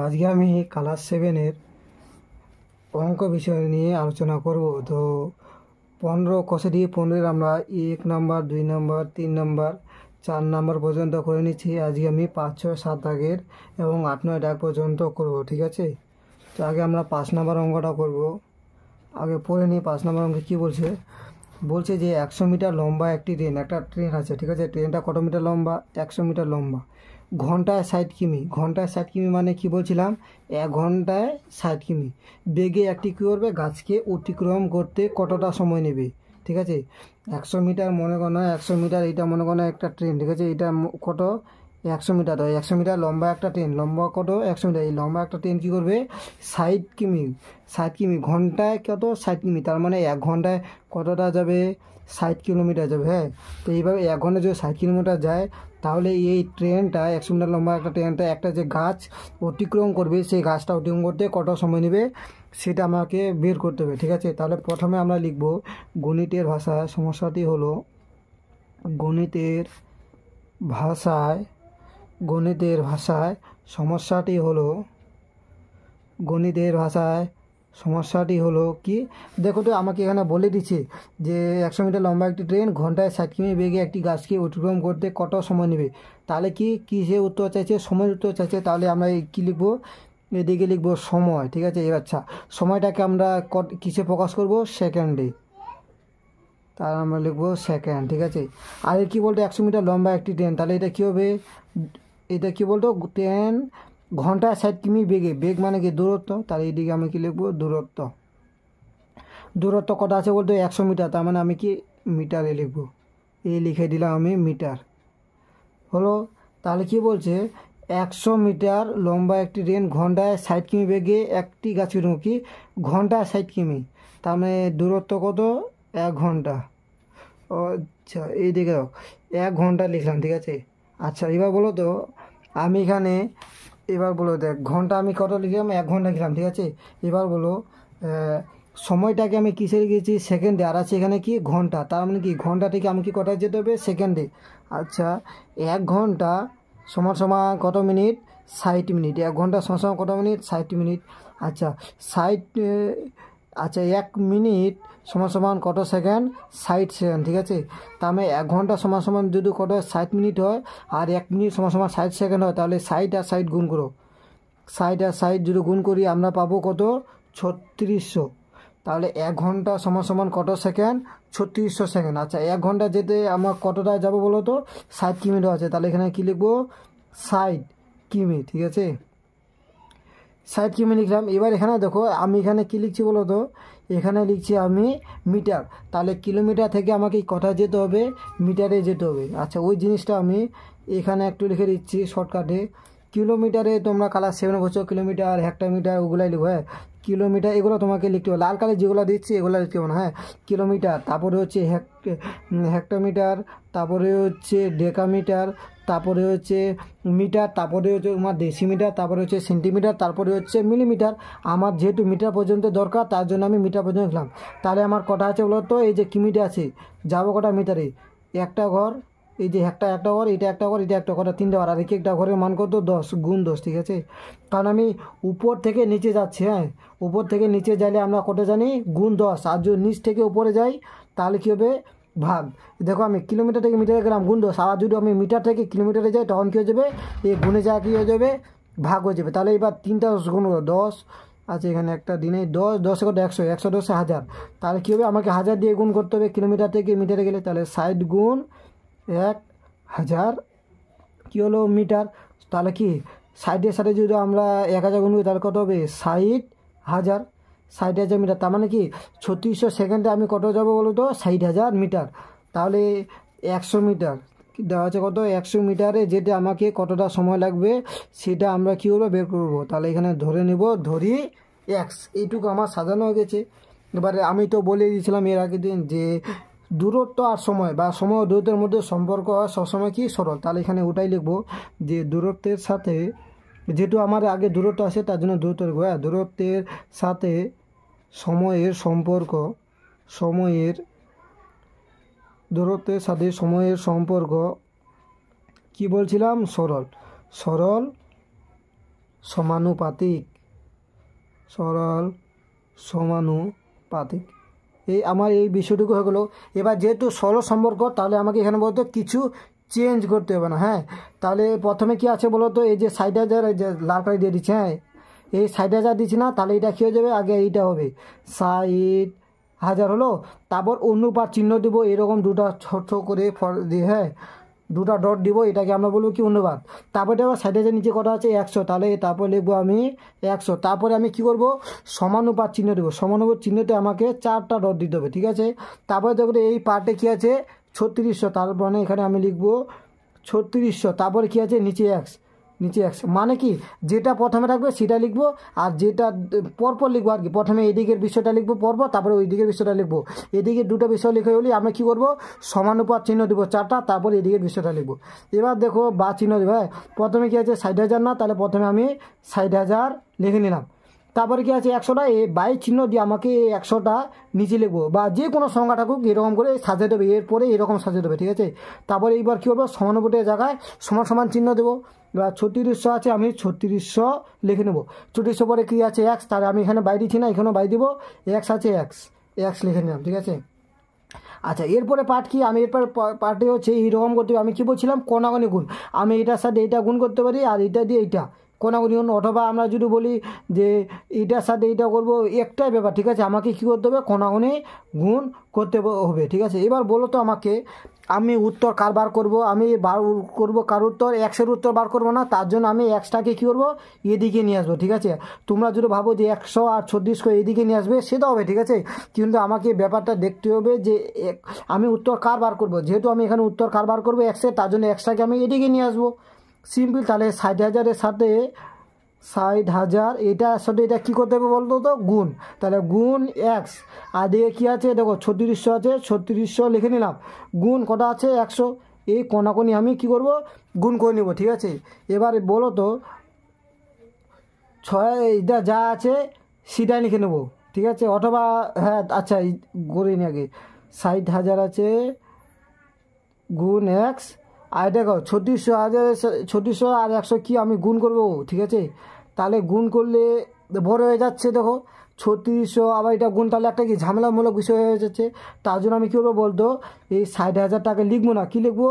আজকে আমি ক্লাস 7-এর অঙ্ক বিষয় নিয়ে আলোচনা করব। তো 15 কষে দিয়ে 15 আমরা 1 নাম্বার 2 নাম্বার 3 নাম্বার 4 নাম্বার পর্যন্ত করে নিচ্ছি। আজকে আমি 5 6 7 দাগের এবং 8 9 দাগ পর্যন্ত করব, ঠিক আছে। তো আগে আমরা 5 নাম্বার অঙ্কটা করব। আগে পড়ে নিই 5 নাম্বার অঙ্কে কী বলছে। বলছে যে 100 মিটার লম্বা একটি ট্রেন, একটা ট্রেন আছে, ঠিক আছে। ট্রেনটা কত মিটার লম্বা? 100 মিটার লম্বা। ঘন্টায় 60 কিমি। ঘন্টায় 60 কিমি মানে কি বলছিলাম? 1 ঘন্টায় 60 কিমি বেগে একটি কী করবে? গাছকে অতিক্রম করতে কতটা সময় নেবে, ঠিক আছে। 100 মিটার মনে করো না, 100 মিটার এটা মনে করো না একটা ট্রেন, ঠিক আছে। এটা কত? 100 মিটার হয়। 100 মিটার লম্বা একটা ট্রেন, লম্বা কত? 100 মিটার। এই লম্বা একটা ট্রেন কী করবে? 60 কিমি। 60 কিমি ঘন্টায় কত? 60 কিমি। তার মানে 1 ঘন্টায় কতটা যাবে? 60 কিলোমিটার যাবে, হ্যাঁ। তো এইভাবে 1 ঘন্টায় যদি 60 কিলোমিটার যায়, তাহলে এই ট্রেনটা 100 মিটার লম্বা একটা ট্রেনটা একটা যে গাছ অতিক্রম করবে, সেই গাছটা অতিক্রম করতে কত সময় নেবে সেটা আমাকে বের করতে হবে, ঠিক আছে। তাহলে প্রথমে আমরা লিখব গণিতের ভাষায় সমস্যাটি হলো গণিতের ভাষায় সমস্যাটি হলো কি? দেখো তো আমাকে এখানে বলে দিচ্ছে যে 100 মিটার লম্বা একটি ট্রেন ঘন্টায় 60 কিমি বেগে একটি গাছকে অতিক্রম করতে কত সময় নেবে। তাহলে কিসে উত্তর চাইছে? সময়ের উত্তর চাইছে। তাহলে আমরা কী লিখবো? এদিকে লিখবো সময়, ঠিক আছে। আচ্ছা, সময়টাকে আমরা কিসে প্রকাশ করব? সেকেন্ডে। তাহলে আমরা লিখবো সেকেন্ড, ঠিক আছে। আর কি বলতো 100 মিটার লম্বা একটি ট্রেন, তাহলে এটা কী হবে? এটা কী বলতো? ট্রেন ঘন্টায় 60 কিমি বেগে, বেগ মানে কি? দূরত্ব। তাহলে এইদিকে আমি কি লিখবো? দূরত্ব কত আছে বলতো? 100 মিটার। তার মানে আমি কি মিটারে লিখবো? এই লিখে দিলাম আমি মিটার, হলো। তাহলে কি বলছে? 100 মিটার লম্বা একটি ট্রেন ঘন্টায় 60 কিমি বেগে একটি গাছের কি ঘন্টায় 60 কিমি, তার মানে দূরত্ব কত? 1 ঘন্টা। আচ্ছা, এই দিকে 1 ঘন্টা লিখলাম, ঠিক আছে। আচ্ছা, এবার বলো তো আমি এখানে, এবার বলো দেখ ঘন্টা আমি কত লিখলাম? 1 ঘন্টা লিখলাম, ঠিক আছে। এবার বলো সময়টাকে আমি কিসে লিখেছি? সেকেন্ডে। আর আছে এখানে কি? ঘন্টা। তার মানে কি ঘন্টা থেকে আমি কি কটায় যেতে হবে? সেকেন্ডে। আচ্ছা, 1 ঘন্টা সমান সমান কত মিনিট? 60 মিনিট। 1 ঘন্টা সমান সমান কত মিনিট? 60 মিনিট। আচ্ছা 1 মিনিট সমান সমান কত সেকেন্ড? 60 সেকেন্ড, ঠিক আছে। তার মানে 1 ঘন্টা সমান সমান যদি কত 60 মিনিট হয়, আর 1 মিনিট সমান সমান 60 সেকেন্ড হয়, তাহলে 60 আর 60 গুণ করো। 60 আর 60 যদি গুণ করি আমরা পাবো কত? 3600। তাহলে 1 ঘন্টা সমান সমান কত সেকেন্ড? 3600 সেকেন্ড। আচ্ছা, 1 ঘন্টা যেতে আমার কতটা যাবো বলো তো? 60 কিমি আছে। তাহলে এখানে কী লিখবো? 60 কিমি, ঠিক আছে। 60 কিমি লিখলাম। এবার এখানে দেখো আমি এখানে কী লিখছি বলো তো? এখানে লিখছি আমি মিটার। তাহলে কিলোমিটার থেকে আমাকে কোথায় যেতে হবে? মিটারে যেতে হবে। আচ্ছা, ওই জিনিসটা আমি এখানে একটু লিখে দিচ্ছি শর্টকাটে। কিলোমিটারে তোমরা ক্লাস 7 বলছো কিলোমিটার, হেক্টোমিটার ওগুলাই লিখো, হ্যাঁ। কিলোমিটার এগুলো তোমাকে লিখতে হবে, লাল কালে যেগুলো দিচ্ছি এগুলো লিখতে হবে না, হ্যাঁ। কিলোমিটার, তারপরে হচ্ছে হেক্টোমিটার, তারপরে হচ্ছে ডেকামিটার, তারপরে হচ্ছে মিটার, তারপরে হচ্ছে তোমার ডেসিমিটার, তারপরে হচ্ছে সেন্টিমিটার, তারপরে হচ্ছে মিলিমিটার। আমার যেহেতু মিটার পর্যন্ত দরকার, তার জন্য আমি মিটার পর্যন্ত লিখলাম। তাহলে আমার কটা আছে বলো তো? এই যে কিমিটা আছে, যাবো কটা মিটারে? একটা ঘর, এই যে একটা ঘর, এটা একটা ঘর, এটা একটা ঘর, 3টে ঘর। আর একটা ঘরের মান কত? 10 গুণ 10, ঠিক আছে। কারণ আমি উপর থেকে নিচে যাচ্ছি, হ্যাঁ। উপর থেকে নিচে যাইলে আমরা কত জানি? গুণ 10। আর যদি নিচ থেকে উপরে যাই তাহলে কী হবে? ভাগ। দেখো আমি কিলোমিটার থেকে মিটারে গেলাম, গুণ 10। আর যদি আমি মিটার থেকে কিলোমিটারে যাই তখন কী হয়ে যাবে? এই গুণে যা কী হয়ে যাবে? ভাগ হয়ে যাবে। তাহলে এবার 3টা গুণ 10 আছে এখানে, একটা দিনে 10, 10 কত? 100, 100 10 1000। তাহলে কী হবে? আমাকে 1000 দিয়ে গুণ করতে হবে কিলোমিটার থেকে মিটারে গেলে। তাহলে 60 গুণ 1000 কী হলো? মিটার। তাহলে কি 60-এর সাথে যদি আমরা 1000 গুণ করি তাহলে কত হবে? 60,000। 60,000 মিটার। তার মানে কি 3600 সেকেন্ডে আমি কত যাবো বলো তো? 60,000 মিটার। তাহলে 100 মিটার দেওয়া আছে কত? 100 মিটারে যেতে আমাকে কতটা সময় লাগবে সেটা আমরা কী করবো? বের করবো। তাহলে এখানে ধরে নেব, ধরি এক্স। এইটুকু আমার সাজানো হয়ে গেছে। এবারে আমি তো বলে দিয়েছিলাম এর আগের দিন যে দূরত্ব আর সময় বা সময় ও দূরত্বের মধ্যে সম্পর্ক হয় সবসময় কি? সরল। তাহলে এখানে ওটাই লিখবো যে দূরত্বের সাথে, যেহেতু আমার আগে দূরত্ব আছে তার জন্য দূরত্ব লিখবো, হ্যাঁ। দূরত্বের সাথে সময়ের সম্পর্ক, দূরত্বের সাথে সময়ের সম্পর্ক কি বলছিলাম? সরল। সমানুপাতিক, সরল সমানুপাতিক। এই আমার এই বিষয়টুকু হয়ে গেলো। এবার যেহেতু সরল সম্পর্ক, তাহলে আমাকে এখানে বলতো কিছু চেঞ্জ করতে হবে না। হ্যাঁ, তাহলে প্রথমে কি আছে বলো তো, এই যে 60,000 এই যে লাল কালি দিয়ে দিচ্ছে, হ্যাঁ এই 60,000 দিচ্ছি না, তাহলে এটা কী হয়ে যাবে, আগে এইটা হবে 60,000 হলো। তারপর অনুপাত চিহ্ন দিব, এরকম দুটা ছোট করে দিয়ে, হ্যাঁ দুটা ডট দিব, এটাকে আমরা বলবো কি অনুপাত। তারপরে আবার 60,000 নিচে কটা আছে 100, তাহলে তারপর লিখবো আমি 100। তারপরে আমি কি করব, সমানুপাত চিহ্ন দেবো, সমানুপাত চিহ্নতে আমাকে 4টা ডট দিতে হবে, ঠিক আছে। তারপরে দেখো এই পার্টে কি আছে 3600, তার মানে এখানে আমি লিখবো 3600। তারপরে কি আছে নিচে x, মানে কি যেটা প্রথমে থাকবে সেটা লিখবো, আর যেটা পরপর লিখবো আর কি, প্রথমে এদিকের বিষয়টা লিখবো পরপর, তারপরে ওই দিকের বিষয়টা লিখবো। এদিকে দুটো বিষয় লিখে হলে আমরা কী করবো, সমানুপাত চিহ্ন দেবো 4টা, তারপরে এদিকের বিষয়টা লিখবো। এবার দেখো বা চিহ্ন দেবো, হ্যাঁ প্রথমে কী আছে 60,000 না, তাহলে প্রথমে আমি 60,000 লিখে নিলাম। তারপরে কি আছে 100টা, এই বাই চিহ্ন দিয়ে আমাকে 100টা নিচে লিখবো, বা যে কোনো সংখ্যা থাকুক এরকম করে সাজিয়ে দেবে, এরপরে এরকম সাজিয়ে দেবে, ঠিক আছে। তারপরে এইবার কী করবো, সমানুপাতের জায়গায় সমান সমান চিহ্ন দেবো। এবার 3600 আছে, আমি 3600 লিখে নেবো। 3600 পরে কী আছে x, তাহলে আমি এখানে বাই দিচ্ছি না, এখানেও বাই দিব, x আছে x লিখে নিলাম, ঠিক আছে। আচ্ছা, এরপরে পার্ট কি, আমি এরপর পার্টে হচ্ছে এইরকম করতে হবে। আমি কী বলছিলাম, কোনাগুনি গুণ, আমি এটার সাথে এইটা গুণ করতে পারি, আর এইটা দিয়ে এইটা কোনাগুনি গুণ, অথবা আমরা যদি বলি যে এইটার সাথে এইটা করবো, একটাই ব্যাপার, ঠিক আছে। আমাকে কী করতে হবে, কোনাগুনি গুণ করতে হবে, ঠিক আছে। এবার বলো তো আমাকে, আমি উত্তর কার বার করবো, আমি বার করবো কার উত্তর, এক্সের উত্তর বার করবো না, তার জন্য আমি এক্সটাকে কী করবো, এদিকে নিয়ে আসবো, ঠিক আছে। তোমরা যদি ভাবো যে 100 আর 3600 এদিকে নিয়ে আসবে, সেটা হবে, ঠিক আছে। কিন্তু আমাকে ব্যাপারটা দেখতে হবে যে আমি উত্তর কার বার করবো, যেহেতু আমি এখানে উত্তর কার বার করবো এক্সের, তার জন্য এক্সটাকে আমি এদিকে নিয়ে আসবো, সিম্পল। তাহলে 60,000-এর সাথে 60,000, এটার সাথে এটা কী করতে হবে বলতো তো, গুণ, তাহলে গুণ এক্স। আর দিকে কী আছে দেখো 3600 আছে, 3600 লিখে নিলাম, গুণ কটা আছে 100, এই কোনাকুনি আমি কি করব, গুণ করে নেব, ঠিক আছে। এবারে বলো তো 6 এটা যা আছে সেটাই লিখে নেব, ঠিক আছে। অথবা হ্যাঁ আচ্ছা করে নি আগে, 60,000 আছে গুণ এক্স, আর দেখো 3600 আর 100 কি আমি গুণ করব, ঠিক আছে। তাহলে গুণ করলে বড় হয়ে যাচ্ছে, দেখো 3600 আবার এটা গুণ, তাহলে একটা কি ঝামেলামূলক বিষয় হয়ে যাচ্ছে। তার জন্য আমি কী করবো বলতো, এই 60,000 টাকা লিখবো না, কী লিখবো,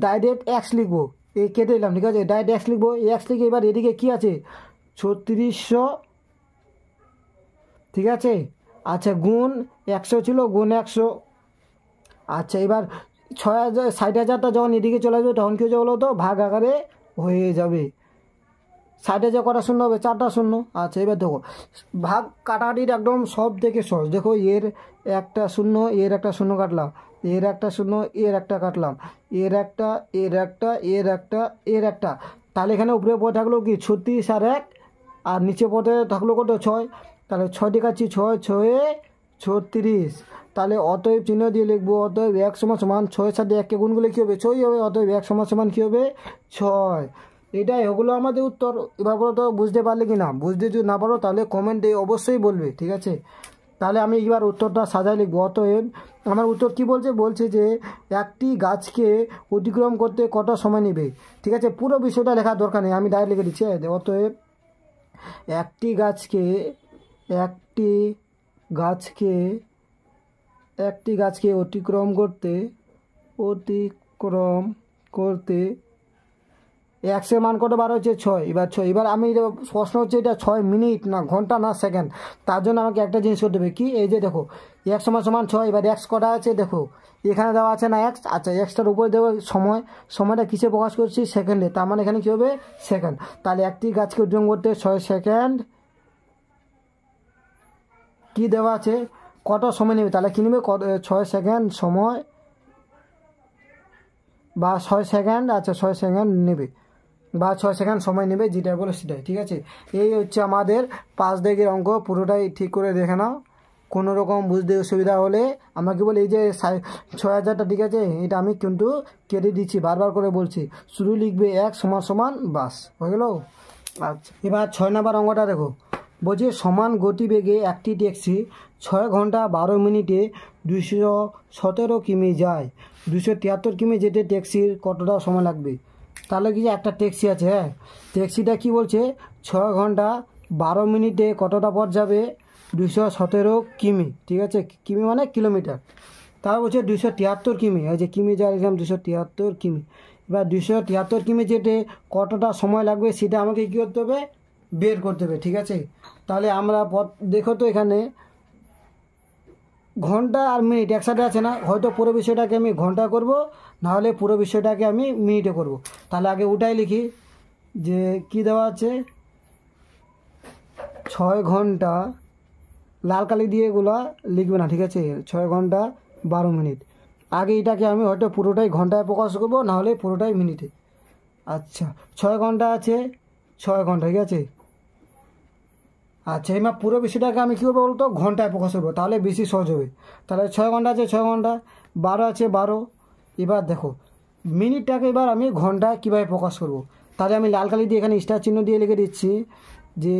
ডাইরেক্ট এক্স লিখবো, এই কেটে দিলাম, ঠিক আছে, ডাইরেক্ট এক্স লিখবো। এক্স লিখে এবার এদিকে কী আছে 3600, ঠিক আছে। আচ্ছা গুণ 100 ছিল, গুণ 100। আচ্ছা এবার 6,000 60,000টা যখন এদিকে চলে যাবে, তখন কী হয়ে যাবে বলো তো, ভাগ আকারে হয়ে যাবে। 60,000 কটা শূন্য হবে, 4টা শূন্য। আচ্ছা এবার দেখো ভাগ কাটাকাটির একদম সব থেকে সহজ, দেখো এর একটা শূন্য, এর একটা শূন্য কাটলাম, এর একটা শূন্য, এর একটা কাটলাম, এর একটা, এর একটা, এর একটা, এর একটা। তাহলে এখানে উপরে পড়ে থাকলো কি 36 আর 1, আর নিচে পড়ে থাকলো কত 6, তাহলে 6 কাটছি, 6 6 36। তাহলে অতএব চিহ্ন দিয়ে লিখবো, অতএব 1 সমান সমান 6-এর সাথে 1কে গুণ করলে কী হবে, 6 হবে, অতএব 1 সমান সমান কী হবে 6। এটাই হলো আমাদের উত্তর। এবার বলো তো বুঝতে পারলে কি না, বুঝতে যদি না পারো তাহলে কমেন্টে অবশ্যই বলবে, ঠিক আছে। তাহলে আমি এবার উত্তরটা সাজায় লিখবো। অতএব আমার উত্তর কি বলছে যে একটি গাছকে অতিক্রম করতে কত সময় নেবে, ঠিক আছে। পুরো বিষয়টা লেখার দরকার নেই, আমি ডাইরেক্ট লিখে দিচ্ছি। অতএব একটি গাছকে অতিক্রম করতে এক্সের মান কত বার হচ্ছে 6। এবার আমি প্রশ্ন হচ্ছে এটা 6 মিনিট না ঘন্টা না সেকেন্ড, তার জন্য আমাকে একটা জিনিস করতে হবে কি, এই যে দেখো এক্স সমান সমান 6, এবার এক্স কটা আছে দেখো এখানে দেওয়া আছে না এক্স। আচ্ছা এক্সটার উপরে দেবো সময়টা কিসে প্রকাশ করছি, সেকেন্ডে, তার মানে এখানে কী হবে সেকেন্ড। তাহলে একটি গাছকে অতিক্রম করতে 6 সেকেন্ড কি দেওয়া আছে, কত সময় নেবে, তাহলে কী নেবে 6 সেকেন্ড সময়, বা 6 সেকেন্ড, আচ্ছা 6 সেকেন্ড নেবে, বা 6 সেকেন্ড সময় নেবে, যেটা বলো সেটাই, ঠিক আছে। এই হচ্ছে আমাদের 5 দাগের অঙ্ক, পুরোটাই ঠিক করে দেখে নাও। কোনো রকম বুঝতে অসুবিধা হলে আমাকে বলে, এই যে 6,000টা, ঠিক আছে, এটা আমি কিন্তু কেটে দিচ্ছি, বারবার করে বলছি, শুধু লিখবে 1 সমান সমান, বাস হয়ে গেল। আচ্ছা এবার 6 নম্বর অঙ্কটা দেখো, বলছে সমান গতিবেগে একটি ট্যাক্সি 6 ঘন্টা 12 মিনিটে 217 কিমি যায়, 273 কিমি যেতে ট্যাক্সির কতটা সময় লাগবে। তাহলে কি যে একটা ট্যাক্সি আছে, হ্যাঁ ট্যাক্সিটা কি বলছে 6 ঘন্টা 12 মিনিটে কতটা পথ যাবে? 217 কিমি। ঠিক আছে, কিমি মানে কিলোমিটার। তার বলছে 273 কিমি, এই যে কিমি যা লিখলাম 273 কিমি। এবার 273 কিমি যেতে কতটা সময় লাগবে সেটা আমাকে কী করতে হবে? বের করতে হবে। ঠিক আছে, তাহলে আমরা দেখো তো এখানে ঘন্টা আর মিনিট একসাথে আছে না? হয়তো পুরো বিষয়টাকে আমি ঘন্টা করব, নাহলে পুরো বিষয়টাকে আমি মিনিটে করব। তাহলে আগে ওটাই লিখি, যে কি দেওয়া আছে, 6 ঘন্টা, লাল কালি দিয়ে এগুলো লিখবে না। ঠিক আছে, 6 ঘন্টা 12 মিনিট। আগে এটাকে আমি হয়তো পুরোটাই ঘন্টায় প্রকাশ করবো, নাহলে পুরোটাই মিনিটে। আচ্ছা, 6 ঘন্টা আছে, 6 ঘন্টা। ঠিক আছে, আচ্ছা এবার পুরো বিষয়টাকে আমি কী করবো বলতো? ঘন্টায় প্রকাশ করবো, তাহলে বেশি সহজ হবে। তাহলে 6 ঘন্টা আছে, 6 ঘন্টা, 12 আছে 12। এবার দেখো মিনিটটাকে এবার আমি ঘন্টায় কীভাবে প্রকাশ করব। তাহলে আমি লাল কালি দিয়ে এখানে স্টার চিহ্ন দিয়ে লিখে দিচ্ছি যে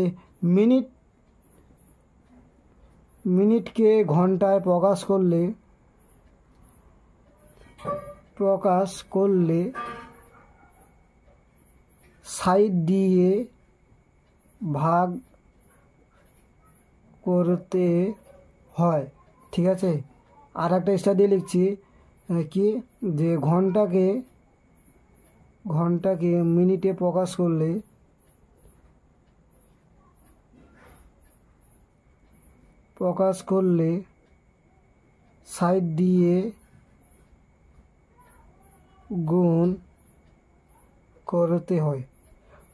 মিনিটকে ঘন্টায় প্রকাশ করলে সাইড দিয়ে ভাগ করতে হয়। ঠিক আছে, আর একটা স্টার দিয়ে লিখছি কি, যে ঘন্টাকে মিনিটে প্রকাশ করলে সাইড দিয়ে গুণ করতে হয়।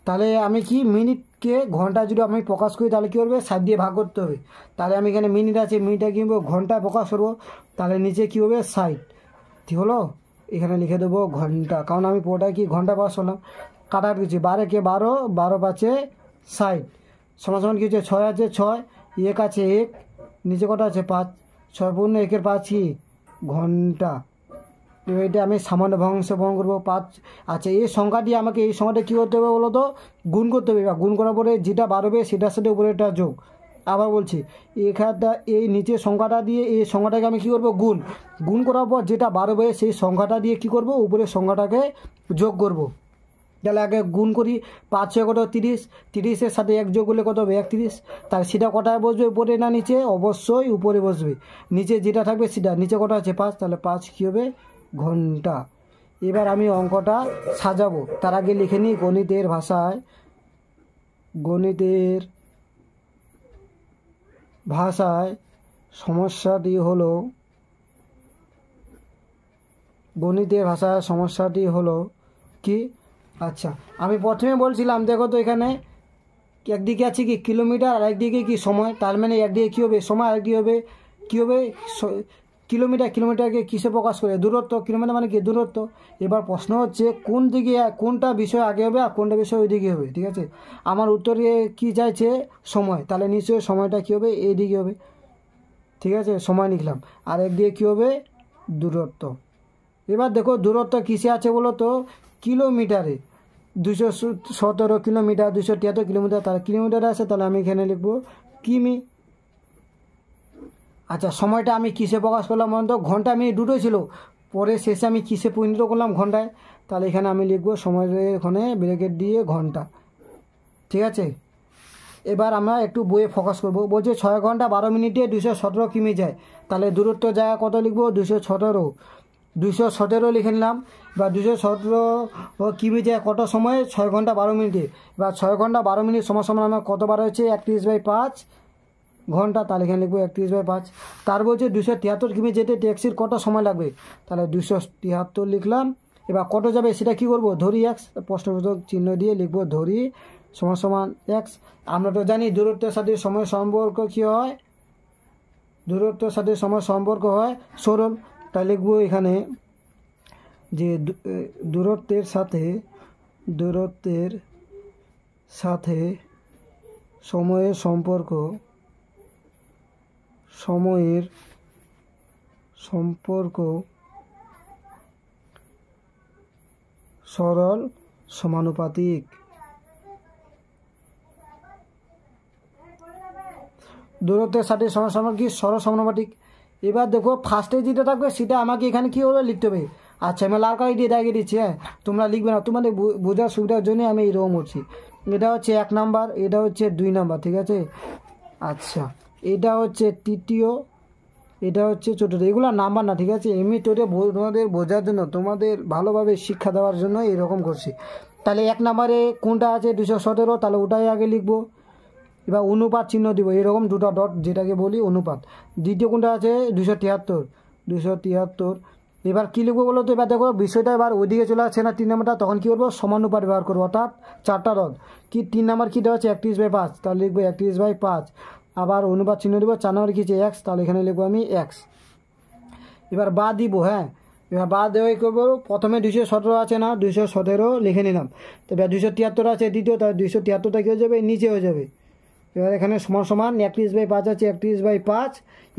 তাহলে আমি কি মিনিটকে ঘন্টা যদি আমি প্রকাশ করি, তাহলে কী করবে? সাইড দিয়ে ভাগ করতে হবে। তাহলে আমি এখানে মিনিট আছে, মিনিটটা কী হবে? ঘন্টায় প্রকাশ করবো, তাহলে নিচে কী হবে? সাইড। ঠিক হলো, এখানে লিখে দেবো ঘন্টা, কারণ আমি পুরোটাই কি ঘন্টা প্রকাশ করলাম। কাটা দিচ্ছি, 12 কে 12, 12 5 60 সমান সমান কী হচ্ছে? 6 আছে 6, 1 আছে 1, নিচে কটা আছে? 5, 6 পূর্ণ 1-এর 5 কি? ঘন্টা। এবার এটা আমি সামান্য ভগ্নাংশে প্রমাণ করবো 5। আচ্ছা, এই সংখ্যাটি আমাকে এই সংখ্যাটা কী করতে হবে বলো তো? গুণ করতে হবে। এবার গুণ করার পরে যেটা বাড়বে সেটার সাথে উপরে একটা যোগ। আবার বলছি, এখানটা এই নিচের সংখ্যাটা দিয়ে এই সংখ্যাটাকে আমি কী করবো? গুণ করার পর যেটা বাড়বে সেই সংখ্যাটা দিয়ে কী করবো? উপরের সংখ্যাটাকে যোগ করব। তাহলে আগে গুণ করি, 5 6 কত? 30, 30-এর সাথে 1 যোগ করলে কত হবে? 31। তাহলে সেটা কটায় বসবে? উপরে না নিচে? অবশ্যই উপরে বসবে। নিচে যেটা থাকবে সেটা, নিচে কটা আছে? 5, তাহলে 5 কী হবে? ঘন্টা। এবার আমি অঙ্কটা সাজাবো, তার আগে লিখে নিই গণিতের ভাষায় সমস্যাটি হলো কি? আচ্ছা, আমি প্রথমে বলছিলাম দেখো তো এখানে একদিকে আছে কি কিলোমিটার, আর একদিকে কি সময়। তার মানে একদিকে কী হবে? সময়, আরেকদিকে হবে কী হবে? কিলোমিটার। কিলোমিটারকে কিসে প্রকাশ করে? দূরত্ব। কিলোমিটার মানে কি? দূরত্ব। এবার প্রশ্ন হচ্ছে কোনটা বিষয় আগে হবে আর কোনটা বিষয় ওইদিকে হবে। ঠিক আছে, আমার উত্তরে কি চাইছে? সময়। তাহলে নিশ্চয়ই সময়টা কী হবে? এইদিকে হবে। ঠিক আছে, সময় লিখলাম। আর একদিকে কী হবে? দূরত্ব। এবার দেখো দূরত্ব কিসে আছে বলো তো? কিলোমিটারে। 217 কিলোমিটার, 273 কিলোমিটার, তাহলে কিলোমিটারে আছে, তাহলে আমি এখানে লিখবো কিমি। আচ্ছা, সময়টা আমি কিসে প্রকাশ করলাম বলুন তো? ঘন্টা মিনিট দুটোই ছিল, পরে শেষে আমি কিসে পরিণত করলাম? ঘন্টায়। তাহলে এখানে আমি লিখবো সময়ের এখানে ব্র্যাকেট দিয়ে ঘন্টা। ঠিক আছে, এবার আমরা একটু বইয়ে ফোকাস করবো। বলছে 6 ঘন্টা 12 মিনিটে 217 কিমি যায়। তাহলে দূরত্ব জায়গা কত লিখবো? 217 লিখে নিলাম। বা 217 কিমি যায় কত সময়ে? 6 ঘন্টা 12 মিনিটে। বা 6 ঘন্টা 12 মিনিট সমান আমার কতবার হয়েছে? 31/5 ঘন্টা। তাহলে এখানে লিখবো 31/5। তার বলছে 273 কিমি যেতে ট্যাক্সির কত সময় লাগবে? তাহলে 273 লিখলাম। এবার কত যাবে সেটা কি করব? ধরি x, প্রশ্নবোধক চিহ্ন দিয়ে লিখবো ধরি সমান x। আমরা তো জানি দূরত্বের সাথে সময় সম্পর্ক কী হয়? দূরত্বের সাথে সময় সম্পর্ক হয় সরল। তাই লিখবো এখানে যে দূরত্বের সাথে সময়ের সম্পর্ক সরল সমানুপাতিক। দূরত্বের সাথে সময় সম্পর্ক কি? সরল সমানুপাতিক। এবার দেখো ফার্স্টে যেটা থাকবে সেটা আমাকে এখানে কী হবে? লিখতে হবে। আচ্ছা, আমি লাল কালি দিয়ে দাগিয়ে দিচ্ছি। হ্যাঁ, তোমরা লিখবে না, তোমাদের বোঝার সুবিধার জন্য আমি এইরকম করছি। এটা হচ্ছে 1 নাম্বার, এটা হচ্ছে 2 নাম্বার, ঠিক আছে। আচ্ছা, এটা হচ্ছে তৃতীয়, এটা হচ্ছে চতুর্থ। এগুলো নাম্বার না, ঠিক আছে, এমনি তোরে তোমাদের বোঝার জন্য, তোমাদের ভালোভাবে শিক্ষা দেওয়ার জন্য এরকম করছি। তাহলে 1 নাম্বারে কোনটা আছে 217, তাহলে ওটাই আগে লিখবো। এবার অনুপাত চিহ্ন দিব, এরকম দুটো ডট, যেটাকে বলি অনুপাত। দ্বিতীয় কোনটা আছে 273। এবার কী লিখবো বলো তো? এবার দেখো বিষয়টা এবার ওইদিকে চলে আসছে না 3 নাম্বারটা, তখন কী করবো? সমানুপাত ব্যবহার করবো, অর্থাৎ 4টা ডট। কি 3 নাম্বার কী দেওয়া আছে? 31/5, তাহলে লিখবো 31/5। আবার অনুপাত চিহ্ন দেবো। 4 নাম্বার কী আছে? x, তাহলে এখানে লিখবো আমি x। এবার বা দিব, হ্যাঁ, এবার বা দেওয়াই করবো। প্রথমে 217 আছে না, 217 লিখে নিলাম। তো এবার 273 আছে দ্বিতীয়, তাহলে 273টা কী হয়ে যাবে? নিচে হয়ে যাবে। এবার এখানে সমান সমান 31/5 আছে, 31/5।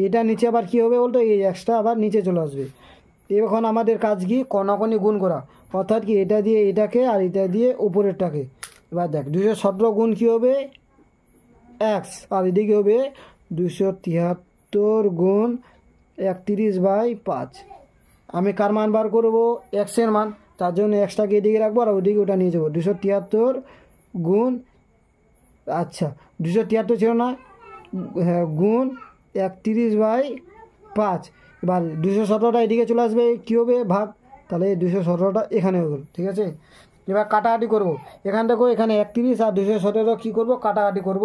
এটা নিচে আবার কী হবে বলতো? এই এক্সট্রা আবার নিচে চলে আসবে। এখন আমাদের কাজ কি? কণাকণি গুণ করা, অর্থাৎ কি এটা দিয়ে এটাকে আর এটা দিয়ে উপরেরটাকে। এবার দেখ 217 গুণ কী হবে? এক্স, আর এদিকে হবে 273 গুণ 31/5। আমি কার মান বার করবো? এক্সের মান, তার জন্য এক্সটাকে এদিকে রাখবো আর ওইদিকে ওটা নিয়ে যাবো। 273 গুণ, আচ্ছা 273 ছিল না, হ্যাঁ, গুণ 31/5। এবার 217টা এদিকে চলে আসবে, কী হবে? ভাগ, তাহলে 217টা এখানে হয়ে গেল, ঠিক আছে। এবার কাটাকাটি করব। এখান দেখো, এখানে 31 আর 217 কী করবো? কাটাকাটি করব,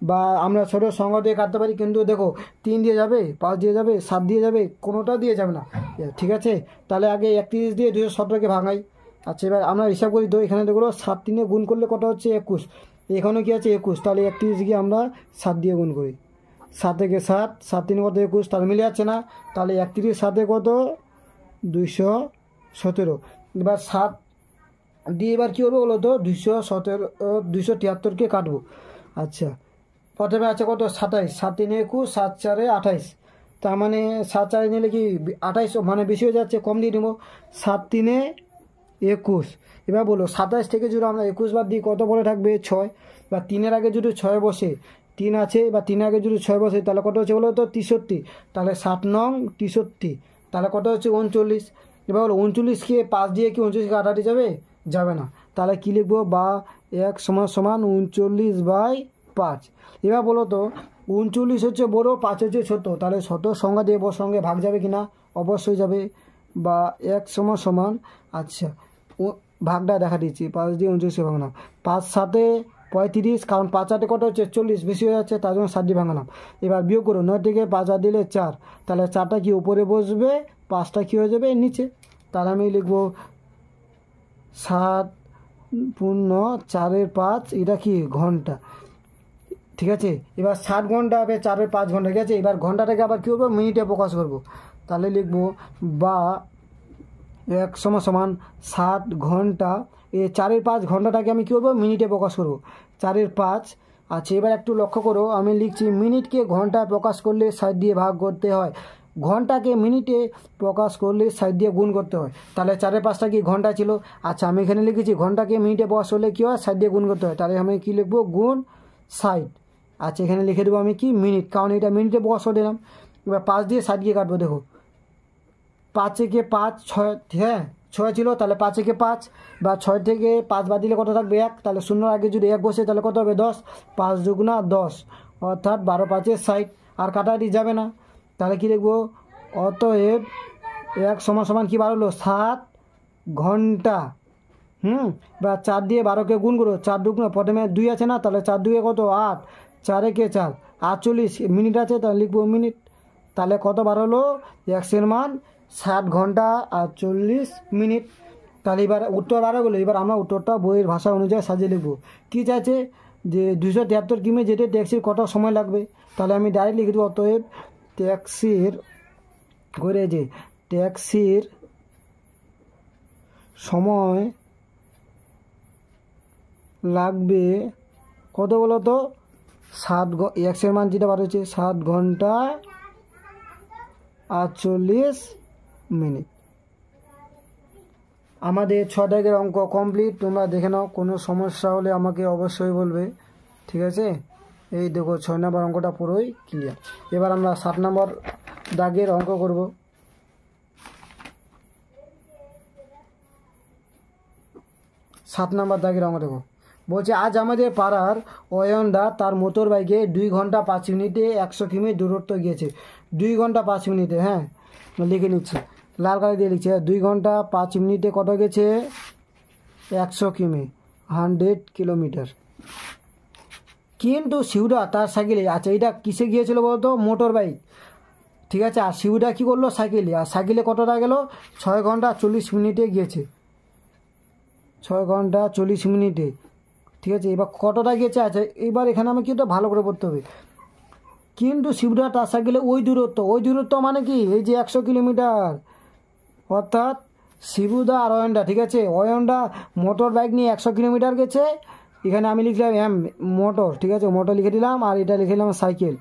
বা আমরা ছোটো সংখ্যা দিয়ে কাটতে পারি, কিন্তু দেখো 3 দিয়ে যাবে, 5 দিয়ে যাবে, 7 দিয়ে যাবে, কোনোটা দিয়ে যাবে না, ঠিক আছে। তাহলে আগে 31 দিয়ে 217কে ভাঙাই। আচ্ছা, এবার আমরা হিসাব করি তো, এখানে দেখো 7 3 গুণ করলে কত হচ্ছে? 21। এখানে কি আছে? 21, তাহলে 31 গিয়ে আমরা 7 দিয়ে গুণ করি। 7 থেকে 7, 7 3 কত? 21, তাহলে মিলে যাচ্ছে না, তাহলে 31 7 কত? 217। এবার 7 দিয়ে এবার কী হবে বলো তো? 273কে কাটবো। আচ্ছা, প্রথমে আছে কত? 27, 7 3 21, 7 4 28। তার মানে 7 4 নিলে কি 28, মানে বেশি হয়ে যাচ্ছে, কম দিয়ে নেব। 7 3 21। এবার বলো 27 থেকে যদি আমরা 21 বাদ দিই, কত পরে থাকবে? 6। বা 3-এর আগে যদি 6 বসে, 3 আছে, বা 3 আগে যদি 6 বসে, তাহলে কত হচ্ছে বলো তো? 63। তাহলে 7 নং 63, তাহলে কত হচ্ছে? 39। এবার বলো 39কে 5 দিয়ে কি 29কে কাটাতে যাবে? যাবে না, তাহলে কী লিখবো? বা 1 সমান সমান 39/5। এবার বলো তো 39 হচ্ছে বড়, 5 হচ্ছে ছোট, তাহলে ছোট সংখ্যা দিয়ে বড় সঙ্গে ভাগ যাবে কিনা? অবশ্যই যাবে। বা 1 সমান সমান, আচ্ছা ভাগটা দেখা দিচ্ছি, 5 দিয়ে 29কে ভাঙলাম, 5 7 35, কারণ 5 8 কত হচ্ছে? 40, বেশি হয়ে যাচ্ছে, তার জন্য 7 দিয়ে ভাঙলাম। এবার বিয়োগ করো, 9 থেকে 5 আর দিলে 4, তাহলে 4টা কি উপরে বসবে, 5টা কী হয়ে যাবে? নিচে। তাহলে আমি লিখবো 7 × 4 এটা কি? ঘন্টা, ঠিক আছে। এবার 60 ঘন্টা হবে 4 5 ঘন্টা, ঠিক আছে। এবার ঘন্টাটাকে আবার কী করবো? মিনিটে প্রকাশ করবো, তাহলে লিখবো বা 1 সমান সমান 7 ঘন্টা, 4 5 ঘন্টাটাকে আমি কী করবো? মিনিটে প্রকাশ করবো, 4 5। আচ্ছা, এবার একটু লক্ষ্য করো, আমি লিখছি মিনিটকে ঘন্টায় প্রকাশ করলে 60 দিয়ে ভাগ করতে হয়, ঘন্টাকে মিনিটে প্রকাশ করলে 60 দিয়ে গুণ করতে হয়। তাহলে 4 5টা কি ঘন্টা ছিল? আচ্ছা, আমি এখানে লিখেছি ঘন্টাকে মিনিটে প্রকাশ করলে কী হয়? 60 দিয়ে গুণ করতে হয়, তাহলে আমি কী লিখবো? গুণ 60। আচ্ছা, এখানে লিখে দেবো আমি কি? মিনিট, কারণ এটা মিনিটে প্রকাশ করে দিলাম। এবার 5 দিয়ে 60কে কাটবো, দেখো 5 থেকে 5 6, হ্যাঁ 6 ছিল, তাহলে 5 থেকে 5, বা 6 থেকে 5 বাদ দিলে কত থাকবে? 1, তাহলে 0 আগে যদি 1 বসে তাহলে কত হবে? 10, 5 2 10, অর্থাৎ 12 5 60। আর কাটাকাটি যাবে না, তাহলে কী লিখবো? অতএব 1 সমান সমান কী বার হলো? 7 ঘন্টা। বা 4 দিয়ে 12কে গুণ করো, 4 2, প্রথমে 2 আছে না, তাহলে 4 2 কত? 8, 4 1 4, 48 মিনিট আছে, তাহলে লিখবো মিনিট। তাহলে কত বার হলো? এক্সের মান 60 ঘন্টা 48 মিনিট। তাহলে এবার উত্তর বার হয়ে গেলো। এবার আমরা উত্তরটা বইয়ের ভাষা অনুযায়ী সাজিয়ে লিখবো। কী চাইছে? যে 273 কিমি যেতে ট্যাক্সির কত সময় লাগবে, তাহলে আমি ডাইরেক্ট লিখে দেবো অতএব ট্যাক্সির করে, যে ট্যাক্সির সময় লাগবে কত বলো তো? 7, এক্সের মান যেটা বার হচ্ছে 7 ঘন্টা 48 মিনিট। আমাদের 6 দাগের অঙ্ক কমপ্লিট। তোমরা দেখে নাও, কোনো সমস্যা হলে আমাকে অবশ্যই বলবে, ঠিক আছে। এই দেখো 6 নম্বর অঙ্কটা পুরোই ক্লিয়ার। এবার আমরা 7 নম্বর দাগের অঙ্ক করব। 7 নম্বর দাগের অঙ্ক দেখো, বলছে আজ আমাদের পাড়ার অয়নদা তার মোটর বাইকে 2 ঘন্টা 5 মিনিটে 100 কিমি দূরত্ব গিয়েছে। 2 ঘন্টা 5 মিনিটে, হ্যাঁ লিখে নিচ্ছি, লাল কালি দিয়ে লিখছে। 2 ঘন্টা 5 মিনিটে কত গেছে? 100 কিমি, 100 কিলোমিটার। কিন্তু শিবুদা তার সাইকেলে, আচ্ছা এটা কিসে গিয়েছিল বলতো? মোটর বাইক, ঠিক আছে। আর শিবুদা কী করলো? সাইকেলে। আর সাইকেলে কতটা গেল? 6 ঘন্টা 40 মিনিটে গিয়েছে, 6 ঘন্টা 40 মিনিটে, ঠিক আছে। এবার কতটা গিয়েছে? আচ্ছা এবার এখানে আমি কিন্তু ভালো করে পড়তে হবে। কিন্তু শিবুদা তার সাইকেলে ওই দূরত্ব মানে কি? এই যে 100 কিলোমিটার, অর্থাৎ শিবুদা আর অয়নদা, ঠিক আছে। অয়নদা মোটর বাইক নিয়ে 100 কিলোমিটার গেছে, এখানে আমি লিখলাম এম মোটর, ঠিক আছে, মোটর লিখে দিলাম। আর এটা লিখে দিলাম সাইকেল,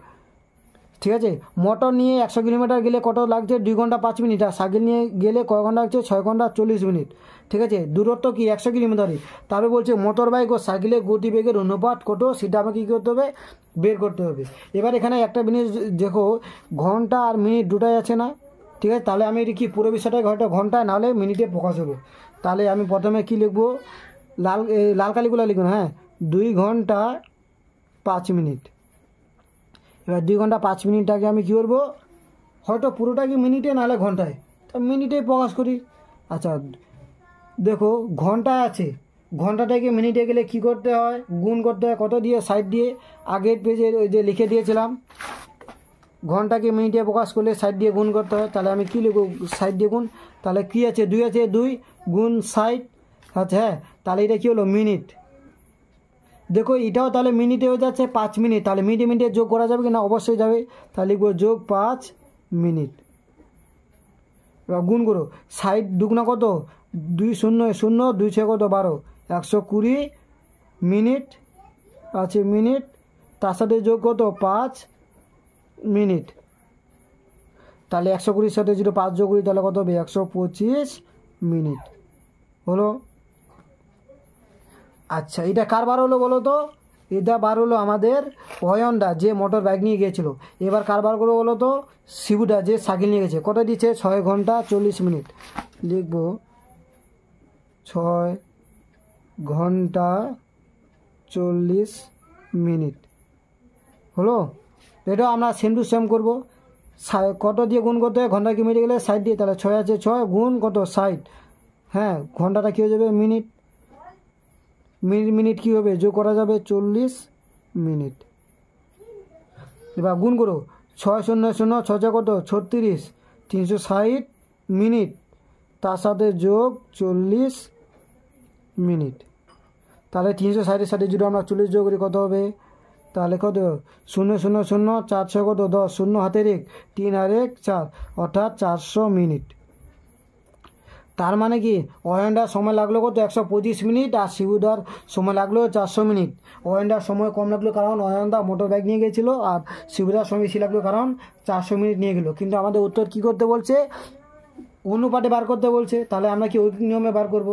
ঠিক আছে। মোটর নিয়ে 100 কিলোমিটার গেলে কত লাগছে? 2 ঘন্টা 5 মিনিট। আর সাইকেল নিয়ে গেলে কয় ঘন্টা লাগছে? 6 ঘন্টা 40 মিনিট, ঠিক আছে। দূরত্ব কি? 100 কিলোমিটারই। তারপরে বলছে মোটর বাইক ও সাইকেলের গতিবেগের অনুপাত কত, সেটা আমাকে কী করতে হবে? বের করতে হবে। এবার এখানে একটা জিনিস দেখো, ঘন্টা আর মিনিট দুটাই আছে না, ঠিক আছে। তাহলে আমি এটা কি পুরো বিষয়টাই ঘন্টায় নাহলে মিনিটে প্রকাশ হবে। তাহলে আমি প্রথমে কি লিখবো? লাল কালিগুলো লিখুন, হ্যাঁ। 2 ঘন্টা 5 মিনিট। এবার 2 ঘন্টা 5 মিনিটটাকে আমি কী করবো? হয়তো পুরোটাকে মিনিটে নাহলে ঘন্টায়, তা মিনিটেই প্রকাশ করি। আচ্ছা দেখো, ঘন্টায় আছে, ঘন্টাটাকে মিনিটে গেলে কি করতে হয়? গুণ করতে হয়। কত দিয়ে? 60 দিয়ে। আগের পেজে ওই যে লিখে দিয়েছিলাম, ঘন্টাকে মিনিটে প্রকাশ করলে 60 দিয়ে গুণ করতে হয়। তাহলে আমি কী লিখব? 60 দিয়ে গুণ। তাহলে কী আছে? 2 আছে, 2 গুণ 60, আচ্ছা হ্যাঁ। তাহলে এটা কী হলো? মিনিট। দেখো এটাও তাহলে মিনিটে হয়ে যাচ্ছে 5 মিনিট। তাহলে মিনিটে মিনিটে যোগ করা যাবে কি না? অবশ্যই যাবে। তাহলে লিখবো যোগ 5 মিনিট। এবার গুণ করো, 60 দুগুণা কত? 2 শূন্য 0, 2 6 কত? 12, 120 মিনিট আছে, মিনিট। তার সাথে যোগ কত? 5 মিনিট। তাহলে 120 সাথে যদি 5 যোগ করি তাহলে কত হবে? 125 মিনিট হলো। আচ্ছা এটা কার বার হলো বলো তো? এটা বার হলো আমাদের অয়নদা, যে মোটর বাইক নিয়ে গিয়েছিল। এবার কার বার করবো বলো তো? শিবুদা, যে সাইকেল নিয়ে গেছে। কত দিচ্ছে? 6 ঘন্টা 40 মিনিট। লিখব 6 ঘন্টা 40 মিনিট হলো। এটাও আমরা সেম টু সেম করবো। কত দিয়ে গুণ করতে হয়? ঘন্টা কি মিনিটে গেলে 60 দিয়ে। তাহলে 6 আছে, 6 গুণ কত? 60, হ্যাঁ। ঘন্টাটা কী হয়ে যাবে? মিনিট। মিনিট কী হবে? যোগ করা যাবে 40 মিনিট। এবার গুণ করো, 6 শূন্য 0, 6 কত? 36, 360 মিনিট। তার সাথে যোগ 40 মিনিট। তাহলে 360-এর সাথে যদি আমরা 40 যোগ করি কত হবে? তাহলে কত? 0 0 0, 4 কত? 10, 0 হাতের 1, 3 আর 1 4, অর্থাৎ 400 মিনিট। তার মানে কি অয়নদার সময় লাগলো কত? 125 মিনিট। আর শিবুদার সময় লাগলো 400 মিনিট। অয়নদার সময় কম লাগলো কারণ অয়নদা মোটর বাইক নিয়ে গেছিলো, আর শিবুদার সময় বেশি লাগলো কারণ 400 মিনিট নিয়ে গেলো। কিন্তু আমাদের উত্তর কি করতে বলছে? অনুপাতে বার করতে বলছে। তাহলে আমরা কি ওই নিয়মে বার করব?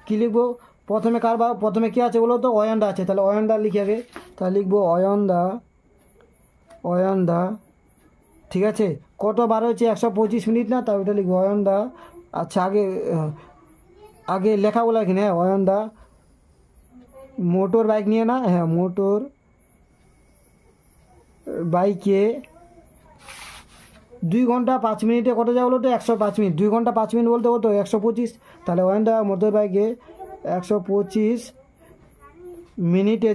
কি লিখবো? প্রথমে প্রথমে কি আছে বলো তো? অয়নদা আছে। তাহলে অয়নদা লিখে আগে। তাহলে লিখবো অয়নদা, ঠিক আছে। কত বার হয়েছে? 125 মিনিট না? তাই ওটা লিখবো অয়নদা। আচ্ছা আগে লেখাগুলো এখানে, হ্যাঁ। অয়নদা মোটর বাইক নিয়ে না, হ্যাঁ, মোটর বাইকে 2 ঘন্টা 5 মিনিটে কত যায় বলো তো? 105 মিনিট। 2 ঘন্টা 5 মিনিট বলতে কত? 125। তাহলে অয়নদা মোটর বাইকে 125 মিনিটে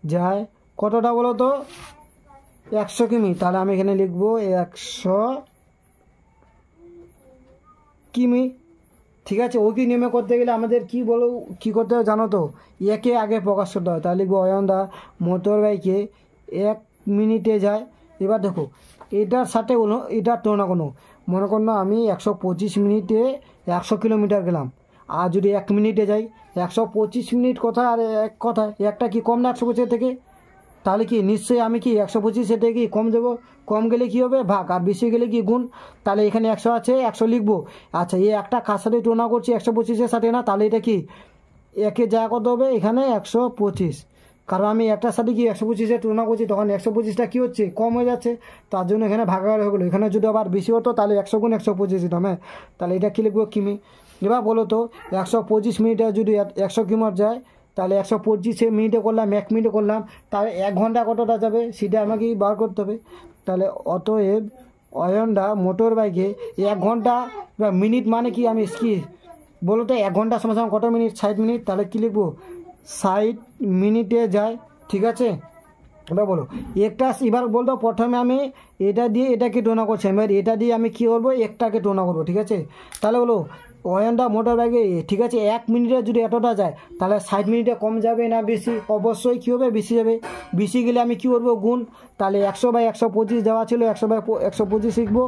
যায় কতটা বলো তো? 100 কিমি। তাহলে আমি এখানে লিখবো 100 কিমি, ঠিক আছে। ওই কি নিয়মে করতে গেলে আমাদের কি করতে হবে জানো তো? একে আগে প্রকাশ করতে হয়। তাহলে লিখবো অয়নদা মোটর বাইকে 1 মিনিটে যায়। এবার দেখো এটার সাথে এটার তুলনা কোনো, মনে করো আমি 125 মিনিটে 100 কিলোমিটার গেলাম, আর যদি 1 মিনিটে যাই 125 মিনিট কথা আর এক কথা, একটা কি কম না 125 থেকে? তাহলে কি নিশ্চয়ই আমি কি 125 থেকে কি কম দেবো? কম গেলে কি হবে? ভাগ, আর বেশি গেলে কি গুণ। তাহলে এখানে 100 আছে, 100 লিখবো। আচ্ছা এই একটা কার সাথে তুলনা করছি? 125-এর সাথে না? তাহলে এটা কি একে যা কত হবে? এখানে 125, কারণ আমি একটার সাথে কি 125-এর তুলনা করছি, তখন 125টা কী হচ্ছে? কম হয়ে যাচ্ছে। তার জন্য এখানে ভাগাভাগি হয়ে গেলো। এখানে যদি আবার বেশি হতো তাহলে 100 গুণ 125 দিতাম, হ্যাঁ। তাহলে এটা কী লিখবো? কিমি। এবার বলো তো 125 মিনিটে যদি 100 কিলোমিটার যায়, তাহলে 125 মিনিটে করলাম, 1 মিনিটে করলাম, তাহলে 1 ঘন্টা কতটা যাবে সেটা আমাকে বার করতে হবে। তাহলে অতএব অয়নদা মোটর বাইকে 1 ঘন্টা বা মিনিট মানে কি, আমি কি বলো তো 1 ঘন্টা সমান সমান কত মিনিট? 60 মিনিট। তাহলে কী লিখবো? 60 মিনিটে যায়, ঠিক আছে। এবার বলো একটা, এবার বলতো প্রথমে আমি এটা দিয়ে এটাকে টোনা করছি, এবার এটা দিয়ে আমি কী করবো? একটাকে টোনা করবো, ঠিক আছে। তাহলে বলো অয়নদা মোটর বাইকে, ঠিক আছে, 1 মিনিটে যদি এতটা যায়, তাহলে 60 মিনিটে কম যাবে না বেশি? অবশ্যই কী হবে? বেশি যাবে। বেশি গেলে আমি কী করবো? গুণ। তাহলে 100/125 দেওয়া ছিল, 100/125 শিখবো,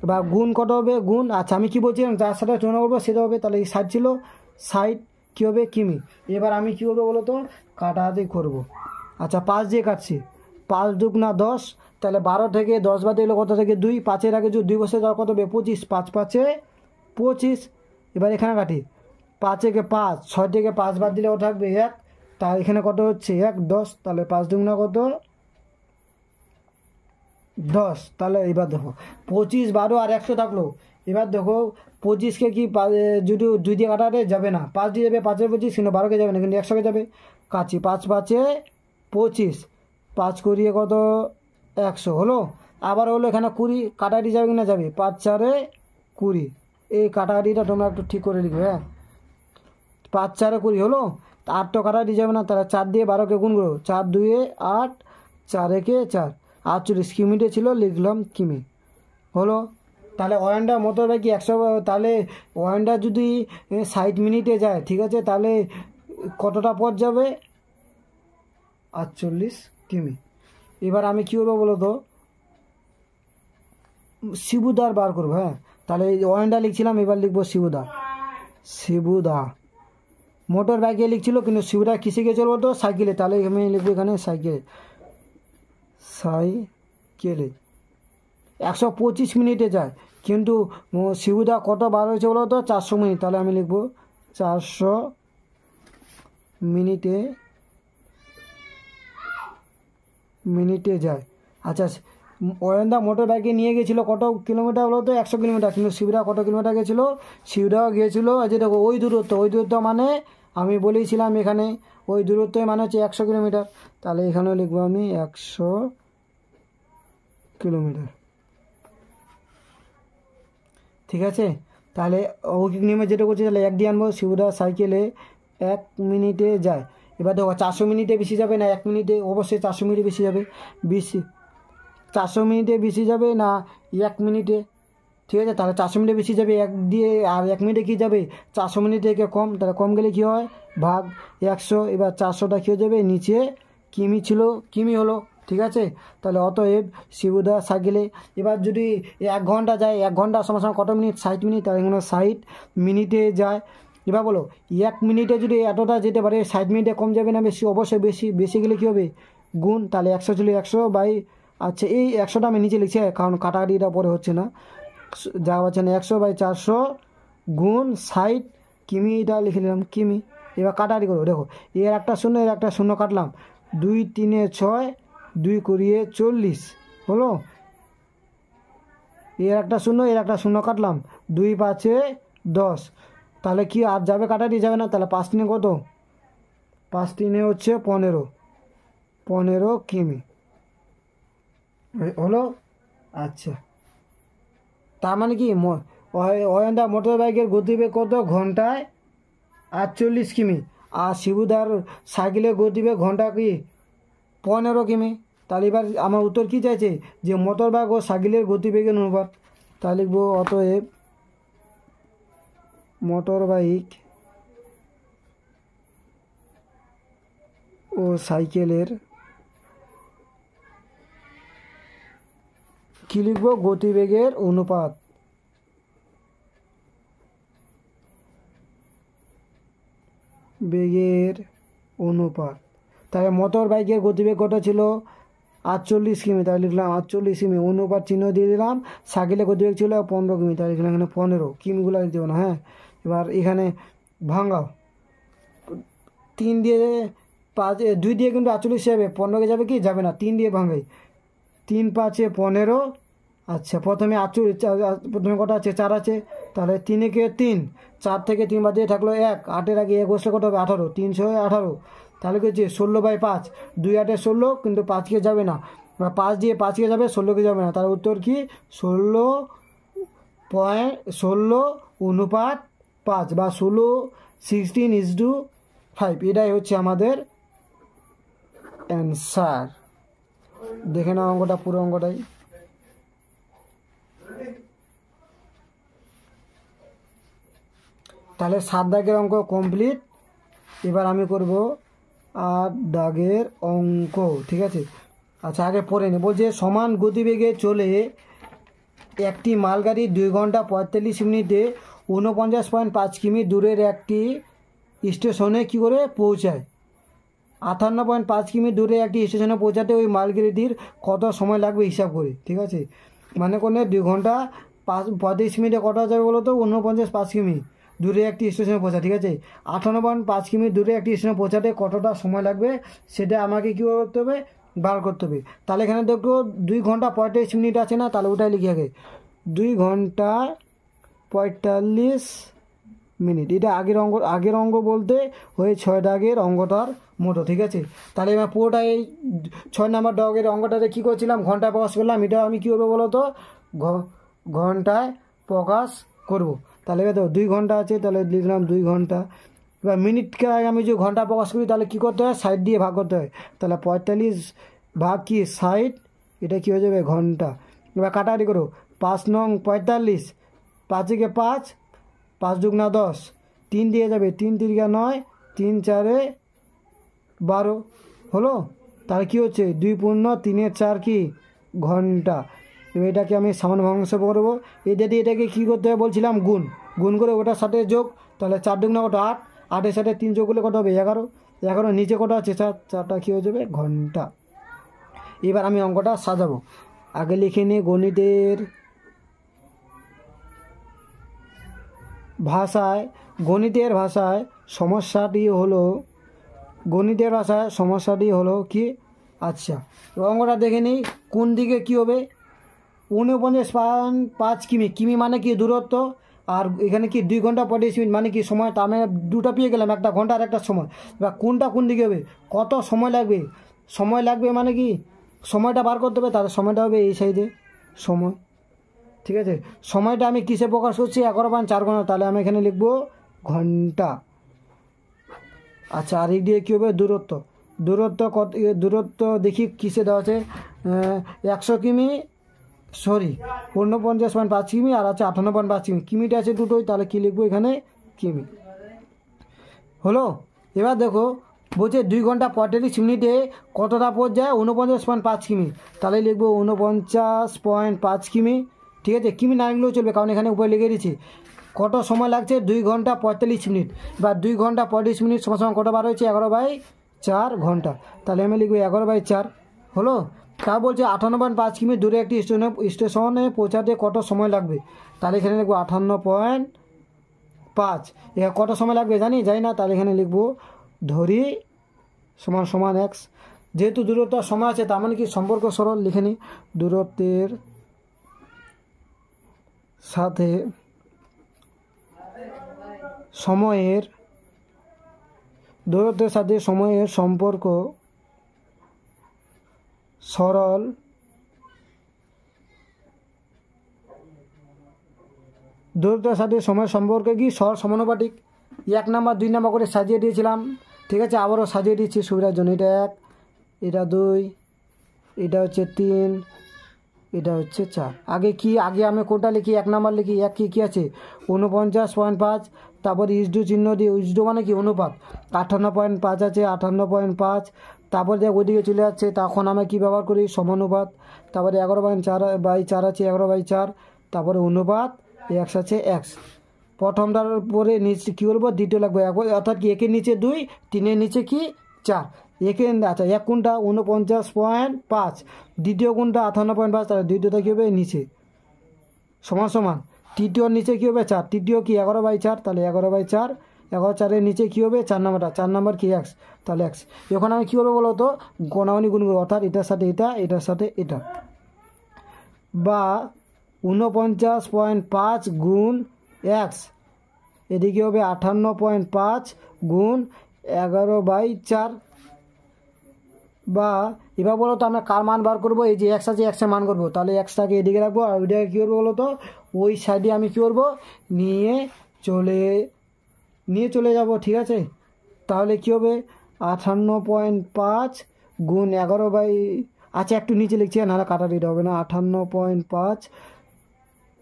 বা গুণ কত হবে? গুণ। আচ্ছা আমি কী বলছিলাম, যার সাথে তুলনা করবো সেটা হবে, তাহলে এই 60 ছিল, 60 কী হবে? কিমি। এবার আমি কী করবো বলো তো? কাটাকাটি করবো। আচ্ছা 5 দিয়ে কাটছি, 5 দুগুণা 10, তাহলে 12 থেকে 10 বাদ দিলে কত থেকে 2, 5-এর আগে যদি 2 বসে যাওয়া কত হবে? 25, 5×5 = 25। এবার এখানে কাটি, 5 থেকে 5, 6 থেকে 5 বাদ দিলে কত থাকবে? 1। তার এখানে কত হচ্ছে? 1, 10, তাহলে 5 দুগুণা কত? 10। তাহলে এবার দেখো 25, 12 আর 100 থাকলো। এবার দেখো 25কে কি যদি 2 দিয়ে কাটাতে যাবে না, 5 দিয়ে যাবে, 5-এর 25, কিন্তু 12কে যাবে না, কিন্তু 100কে যাবে। কাছি 5×5 = 25, 5 করিয়ে কত? 100 হলো। আবার হলো এখানে 20, কাটাকাটি যাবে কিনা? যাবে। 5×4 = 20। এই কাটাকাটিটা তোমরা একটু ঠিক করে লিখবে, হ্যাঁ। 5×4 = 20 হলো। 8 তো কাটাকাটি যাবে না, তাহলে 4 দিয়ে 12কে গুণ করো, 4×2 = 8, 4×1 = 4, 48 কিমিতে ছিল, লিখলাম কিমি হলো। তাহলে অয়নদা মোটর বাইক 100, তাহলে অয়নদা যদি 60 মিনিটে যায়, ঠিক আছে, তাহলে কতটা পথ যাবে? 48 কিমি। এবার আমি কী করবো বলো তো? শিবুদার বার করবো, হ্যাঁ। তাহলে অয়নদা লিখছিলাম, এবার লিখবো শিবুদা। শিবুদা মোটর বাইকে লিখছিল, কিন্তু শিবুদা কিসে গিয়ে চলবো তো? সাইকেলে। তাহলে আমি লিখবো এখানে সাইকেলে। 125 মিনিটে যায়, কিন্তু শিবুদা কত বার হয়েছে বলো তো? 400 মিনিট। তাহলে আমি লিখবো 400 মিনিটে যায়। আচ্ছা অয়নদা মোটর বাইকে নিয়ে গেছিলো কত কিলোমিটার বলো তো? 100 কিলোমিটার। কিন্তু শিবুদা কত কিলোমিটার গেছিলো? শিবুদাও গিয়েছিলো, যে দেখো ওই দূরত্ব মানে আমি বলেছিলাম এখানে ওই দূরত্বই মানে হচ্ছে 100 কিলোমিটার। তাহলে এখানেও লিখবো আমি 100 কিলোমিটার, ঠিক আছে। তাহলে ঐকিক নিয়মে যেটা করছি, তাহলে 1 দিয়ে আনবো। শিবুদা সাইকেলে 1 মিনিটে যায়। এবার দেখো 400 মিনিটে বেশি যাবে না 1 মিনিটে? অবশ্যই 400 মিনিটে বেশি যাবে। 400 মিনিটে বেশি যাবে না 1 মিনিটে? ঠিক আছে, তাহলে 400 মিনিটে বেশি যাবে 1 দিয়ে, আর 1 মিনিটে কী যাবে? 400 মিনিট থেকে কম। তাহলে কম গেলে কী হয়? ভাগ 100। এবার 400টা কী হয়ে যাবে? নিচে কিমি ছিল, কিমি হলো, ঠিক আছে। তাহলে অতএব শিবুদা সাইকেলে এবার যদি 1 ঘন্টা যায়, 1 ঘন্টা সমান সমান কত মিনিট? 60 মিনিট। তাহলে এখানে 60 মিনিটে যায়। এবার বলো 1 মিনিটে যদি এতটা যেতে পারে, 60 মিনিটে কম যাবে না বেশি? অবশ্যই বেশি। বেশি গেলে কী হবে? গুণ। তাহলে 100 ছিল 100 বাই, আচ্ছা এই 100টা আমি নিচে লিখছি, কারণ কাটাকাটিটা পরে হচ্ছে না, যা পাচ্ছেন 100/400 গুণ 60 কিমি, এটা লিখে নিলাম কিমি। এবার কাটাকাটি করবো, দেখো এর একটা শূন্য, এর একটা শূন্য কাটলাম, 2 3 6, 2 করিয়ে 40 হলো। এর একটা শূন্য, এর একটা শূন্য কাটলাম, 2 5 10। তাহলে কি আর যাবে? কাটাকাটি যাবে না। তাহলে 5 3 কত? 5 3 হচ্ছে 15 কিমি হলো। আচ্ছা তার মানে কি অয়নদা মোটর বাইকের গতিবেগ কত? ঘন্টায় 48 কিমি। আর শিবুদার সাইকেলের গতিবেগ ঘন্টা কি? 15 কিমি। তাহলে এবার আমার উত্তর কী চাইছে? যে মোটর বাইক ও সাইকেলের গতিবেগের অনুপাত। তাহলে লিখবো অতএব মোটর বাইক ও সাইকেলের কী লিখবো? গতিবেগের অনুপাত। বেগের অনুপাত। তাহলে মোটর বাইকের গতিবেগ কত ছিল? 48 কিমি। তাহলে লিখলাম 48 কিমি, অনুপাত চিহ্ন দিয়ে দিলাম। সাইকেলের গতিবেগ ছিল 15 কিমি, তাহলে লিখলাম এখানে 15 কিমিগুলো দিতে হবে না, হ্যাঁ। এবার এখানে ভাঙাও, 3 দিয়ে 5, 2 দিয়ে কিন্তু 48 যাবে, 15কে যাবে কি? যাবে না। 3 দিয়ে ভাঙাই, 3 5 15। আচ্ছা প্রথমে 48, প্রথমে কটা আছে? 4 আছে, তাহলে 3 একে 3, 4 থেকে 3 বাদ দিয়ে থাকলো 1, 8-এর আগে 1 বসলে কত হবে 18, 3 ছয় 18, তাহলে কি হচ্ছে 16/5, 2 8 16, কিন্তু 5কে যাবে না, 5 দিয়ে 5কে যাবে, 16কে যাবে না, তার উত্তর কি 16:5 বা 16:5, এটাই হচ্ছে আমাদের অ্যান্সার। দেখে নাও অঙ্কটা, পুরো অঙ্কটাই। তাহলে 7 দাগের অঙ্ক কমপ্লিট। এবার আমি করব 8 দাগের অঙ্ক, ঠিক আছে। আচ্ছা, আগে পড়ে নেব যে সমান গতিবেগে চলে একটি মালগাড়ি 2 ঘন্টা 45 মিনিটে 49.5 কিমি দূরের একটি স্টেশনে কী করে পৌঁছায়। 58.5 কিমি দূরে একটি স্টেশনে পৌঁছাতে ওই মালগাড়িটির কত সময় লাগবে হিসাব করে, ঠিক আছে। মানে কোনো 2 ঘন্টা 35 মিনিটে কত যাবে বলো তো, 49.5 কিমি দূরে একটি স্টেশনে পৌঁছা, ঠিক আছে। 58.5 কিমি দূরে একটি স্টেশনে পৌঁছাতে কতটা সময় লাগবে সেটা আমাকে কী করতে হবে, বার করতে হবে। তাহলে এখানে দেখো 2 ঘন্টা 45 মিনিট আছে না, তাহলে ওটাই লিখে আগে 2 ঘন্টা 45 মিনিট। এটা আগের অঙ্ক বলতে ওই 6 দাগের অঙ্কটার মতো, ঠিক আছে। তাহলে এবার পুরোটা এই 6 নম্বর দাগের অঙ্কটাতে কী করছিলাম, ঘন্টায় প্রকাশ করলাম। এটা আমি কী করবো বলো তো, ঘন্টায় প্রকাশ করব। তাহলে এবার 2 ঘন্টা আছে, তাহলে লিখলাম 2 ঘন্টা। এবার মিনিটকে আমি যে ঘন্টা প্রকাশ করি, তাহলে কী করতে হয়, 60 দিয়ে ভাগ করতে হয়। তাহলে 45 ভাগ কি 60, এটা কী হয়ে যাবে ঘন্টা। এবার কাটাকাটি করো, 5 নং 45, 5 একে 5, 5 দুগুণা 10, 3 দিয়ে যাবে, 3 তিরিকা 9, 3 4 12 হলো। তাহলে কী হচ্ছে 2 পূর্ণ 3 4 কি ঘন্টা। এবার এটাকে আমি সামান্য ভগ্নাংশ করবো। এটাকে কী করতে হবে বলছিলাম, গুণ করে ওটার সাথে যোগ। তাহলে 4 দুগুণা কত 8, 8-এর সাথে 3 যোগ করলে কত হবে 11, 11 নিচে কত আছে 4, 4টা কী হয়ে যাবে ঘন্টা। এবার আমি অঙ্কটা সাজাবো। আগে লিখে নিই গণিতের ভাষায় সমস্যাটি হলো কি, আচ্ছা অঙ্কটা দেখে নিই কোন দিকে কী হবে। 49.5 কিমি মানে কি দূরত্ব, আর এখানে কি 2 ঘন্টা 45 মিনিট মানে কি সময়। তার মানে দুটো পেয়ে গেলাম, একটা ঘন্টা আর একটা সময়। এবার কোনটা কোন দিকে হবে, কত সময় লাগবে মানে কি সময়টা বার করতে হবে, তাহলে সময়টা হবে এই সাইডে সময়, ঠিক আছে। সময়টা আমি কিসে প্রকাশ করছি, 11/4 ঘন্টা, তাহলে আমি এখানে লিখব ঘন্টা। আচ্ছা, আর এই দিয়ে কী হবে দূরত্ব দেখি কিসে দেওয়া আছে, 100 কিমি, 49.5 কিমি, আর আছে 58.5 কিমি। কিমিটা আছে দুটোই, তাহলে কী লিখবো এখানে কিমি হলো। এবার দেখো বলছে 2 ঘন্টা 45 মিনিটে কতটা পথ যায়, 49.5 কিমি, তাহলে লিখবো 49.5 কিমি, ঠিক আছে। কিমি না লিখলেও চলবে, কারণ এখানে উপরে লিখে দিচ্ছি। কত সময় লাগছে 2 ঘন্টা 45 মিনিট, বা 2 ঘন্টা 45 মিনিট সমান কত বার হয়েছে 11/4 ঘন্টা, তাহলে আমি লিখবো 11/4 হলো। তা বলছে 58.5 কিমি দূরে একটি স্টেশনে পৌঁছাতে কত সময় লাগবে, তাহলে এখানে লিখবো 58.5। এখানে কত সময় লাগবে জানি না, তাহলে এখানে লিখবো ধরি সমান x। যেহেতু দূরত্ব সময় আছে, তার মানে কি সম্পর্ক সরল, লিখে নিই দূরত্বের সাথে সময়ের সম্পর্ক সরল। দূরত্বের সাথে সময়ের সম্পর্কে কি সমানুপাতিক। 1 নাম্বার 2 নাম্বার করে সাজিয়ে দিয়েছিলাম, ঠিক আছে। আবারও সাজিয়ে দিচ্ছি সুবিধার জন্য। এটা 1, এটা 2, এটা হচ্ছে 3, এটা হচ্ছে 4। আগে আমি কোনটা লিখি, 1 নাম্বার লিখি। 1 কী আছে 49.5, তারপরে ইসডু চিহ্ন দিয়ে, ইসডু মানে কি অনুপাত, 58.5 আছে 58.5, তারপর দেখ ওইদিকে চলে যাচ্ছে, তখন আমরা কী ব্যবহার করি সমানুপাত। তারপরে 11/4 আছে 11/4, তারপরে অনুপাত x আছে x। প্রথমটার পরে নিচে কী করবো, দ্বিতীয় লাগবে, অর্থাৎ কি 1-এর নিচে 2, 3-এর নিচে কি 4। আচ্ছা 1 কোনটা 49.5, দ্বিতীয় কোনটা 58.5, তাহলে দ্বিতীয়টা কী হবে নিচে সমান। তৃতীয়র নিচে কী হবে 4, তৃতীয় কি 11/4, তাহলে 11/4, 11/4-এর নিচে কী হবে 4 নাম্বারটা, 4 নাম্বার কি x, তাহলে x। এখন আমি কী করবো বলো তো, গোনাগুনি গুণ করবো, অর্থাৎ এটার সাথে এটার সাথে এটা, বা 49.5 গুণ এক্স, এদিকে হবে 58.5 গুণ 11/4, বা এবার বলো তো আমরা কার মান বার করবো? এই যে এক্স আছে, এক্সের মান করবো। তাহলে এক্সটাকে এদিকে রাখবো আর ওইটাকে কী করবো বলো তো, ওই সাইডে আমি কী করবো, নিয়ে চলে যাব, ঠিক আছে। তাহলে কী হবে 58.5 গুণ 11 আচ্ছা একটু নিচে লিখছি, নাহলে কাটা দিতে হবে না। 58.5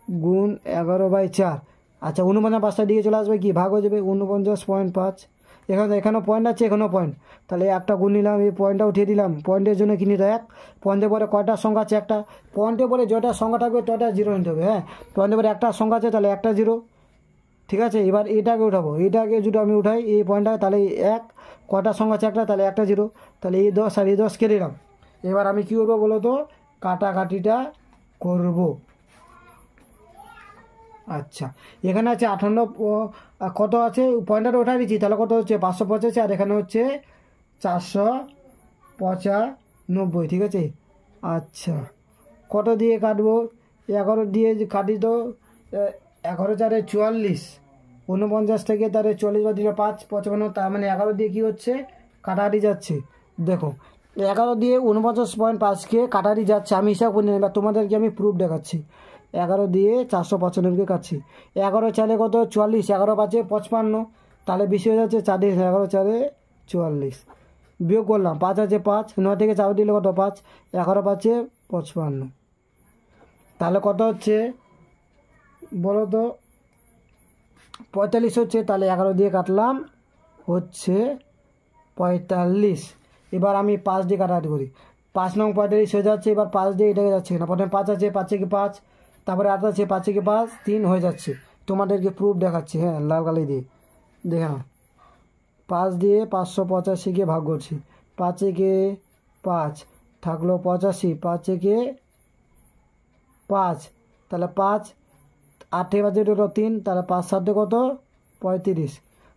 গুণ 11/4, আচ্ছা 49 দিকে চলে আসবে, কি ভাগ হয়ে যাবে 49.5। এখানেও পয়েন্ট আছে, এখানেও পয়েন্ট, তাহলে একটা গুণ নিলাম, এই পয়েন্টটা উঠিয়ে দিলাম। পয়েন্টের জন্য কি নিতে এক, পয়েন্টের পরে কয়টা সংখ্যা আছে? একটা। পয়েন্টের পরে যটা সংখ্যা থাকবে তটা জিরো নিতে হবে। হ্যাঁ, পয়েন্টের পরে একটা সংখ্যা আছে, তাহলে একটা জিরো, ঠিক আছে। এবার এটাকে উঠাবো, এটাকে যদি আমি উঠাই এই পয়েন্টটা, তাহলে এক, কয়টা সংখ্যা আছে? একটা, তাহলে একটা জিরো, তাহলে এই 10 আর এই 10 কেটে দিলাম। এবার আমি কী করবো বলো তো, কাটাকাটিটা করব। আচ্ছা, এখানে আছে 58, কত আছে পয়েন্টটা উঠাই দিচ্ছি, তাহলে কত হচ্ছে 585, আর এখানে হচ্ছে 495, ঠিক আছে। আচ্ছা, কত দিয়ে কাটবো? 11 দিয়ে কাটি তো, 11 4 44, 49 থেকে তারে 40 বা দিলে 5 55, তার মানে 11 দিয়ে কী হচ্ছে, কাটাকাটি যাচ্ছে। দেখো 11 দিয়ে 49.5কে কাটাকাটি যাচ্ছে, আমি হিসাব করে নিলাম, তোমাদেরকে আমি প্রুফ দেখাচ্ছি। 11 দিয়ে 495কে কাটছি, 11 4 কত 44, 11 5 55, তাহলে বেশি হয়ে যাচ্ছে 4 দিয়ে, 11 4 44, বিয়োগ করলাম 5 আছে 5, 9 থেকে 4 দিলে কত 5, 11 5 55, তাহলে কত হচ্ছে বলো তো 45 হচ্ছে। তাহলে 11 দিয়ে কাটলাম, হচ্ছে 45। এবার আমি 5 দিয়ে কাটাকাটি করি, 5 নং 45 হয়ে যাচ্ছে। এবার 5 দিয়ে এটাকে যাচ্ছে না, প্রথমে 5 আছে, 5 থেকে 5, তারপরে 8 আছে, 5 থেকে 5 3 হয়ে যাচ্ছে। তোমাদেরকে প্রুফ দেখাচ্ছি, হ্যাঁ লাল কালি দিয়ে দেখে নাও। 5 দিয়ে 585কে ভাগ করছি, 5 থেকে 5 থাকলো 85, 5 থেকে 5, তাহলে 5, 8 থেকে 5 হলো 3, তাহলে 5 7 কত 35,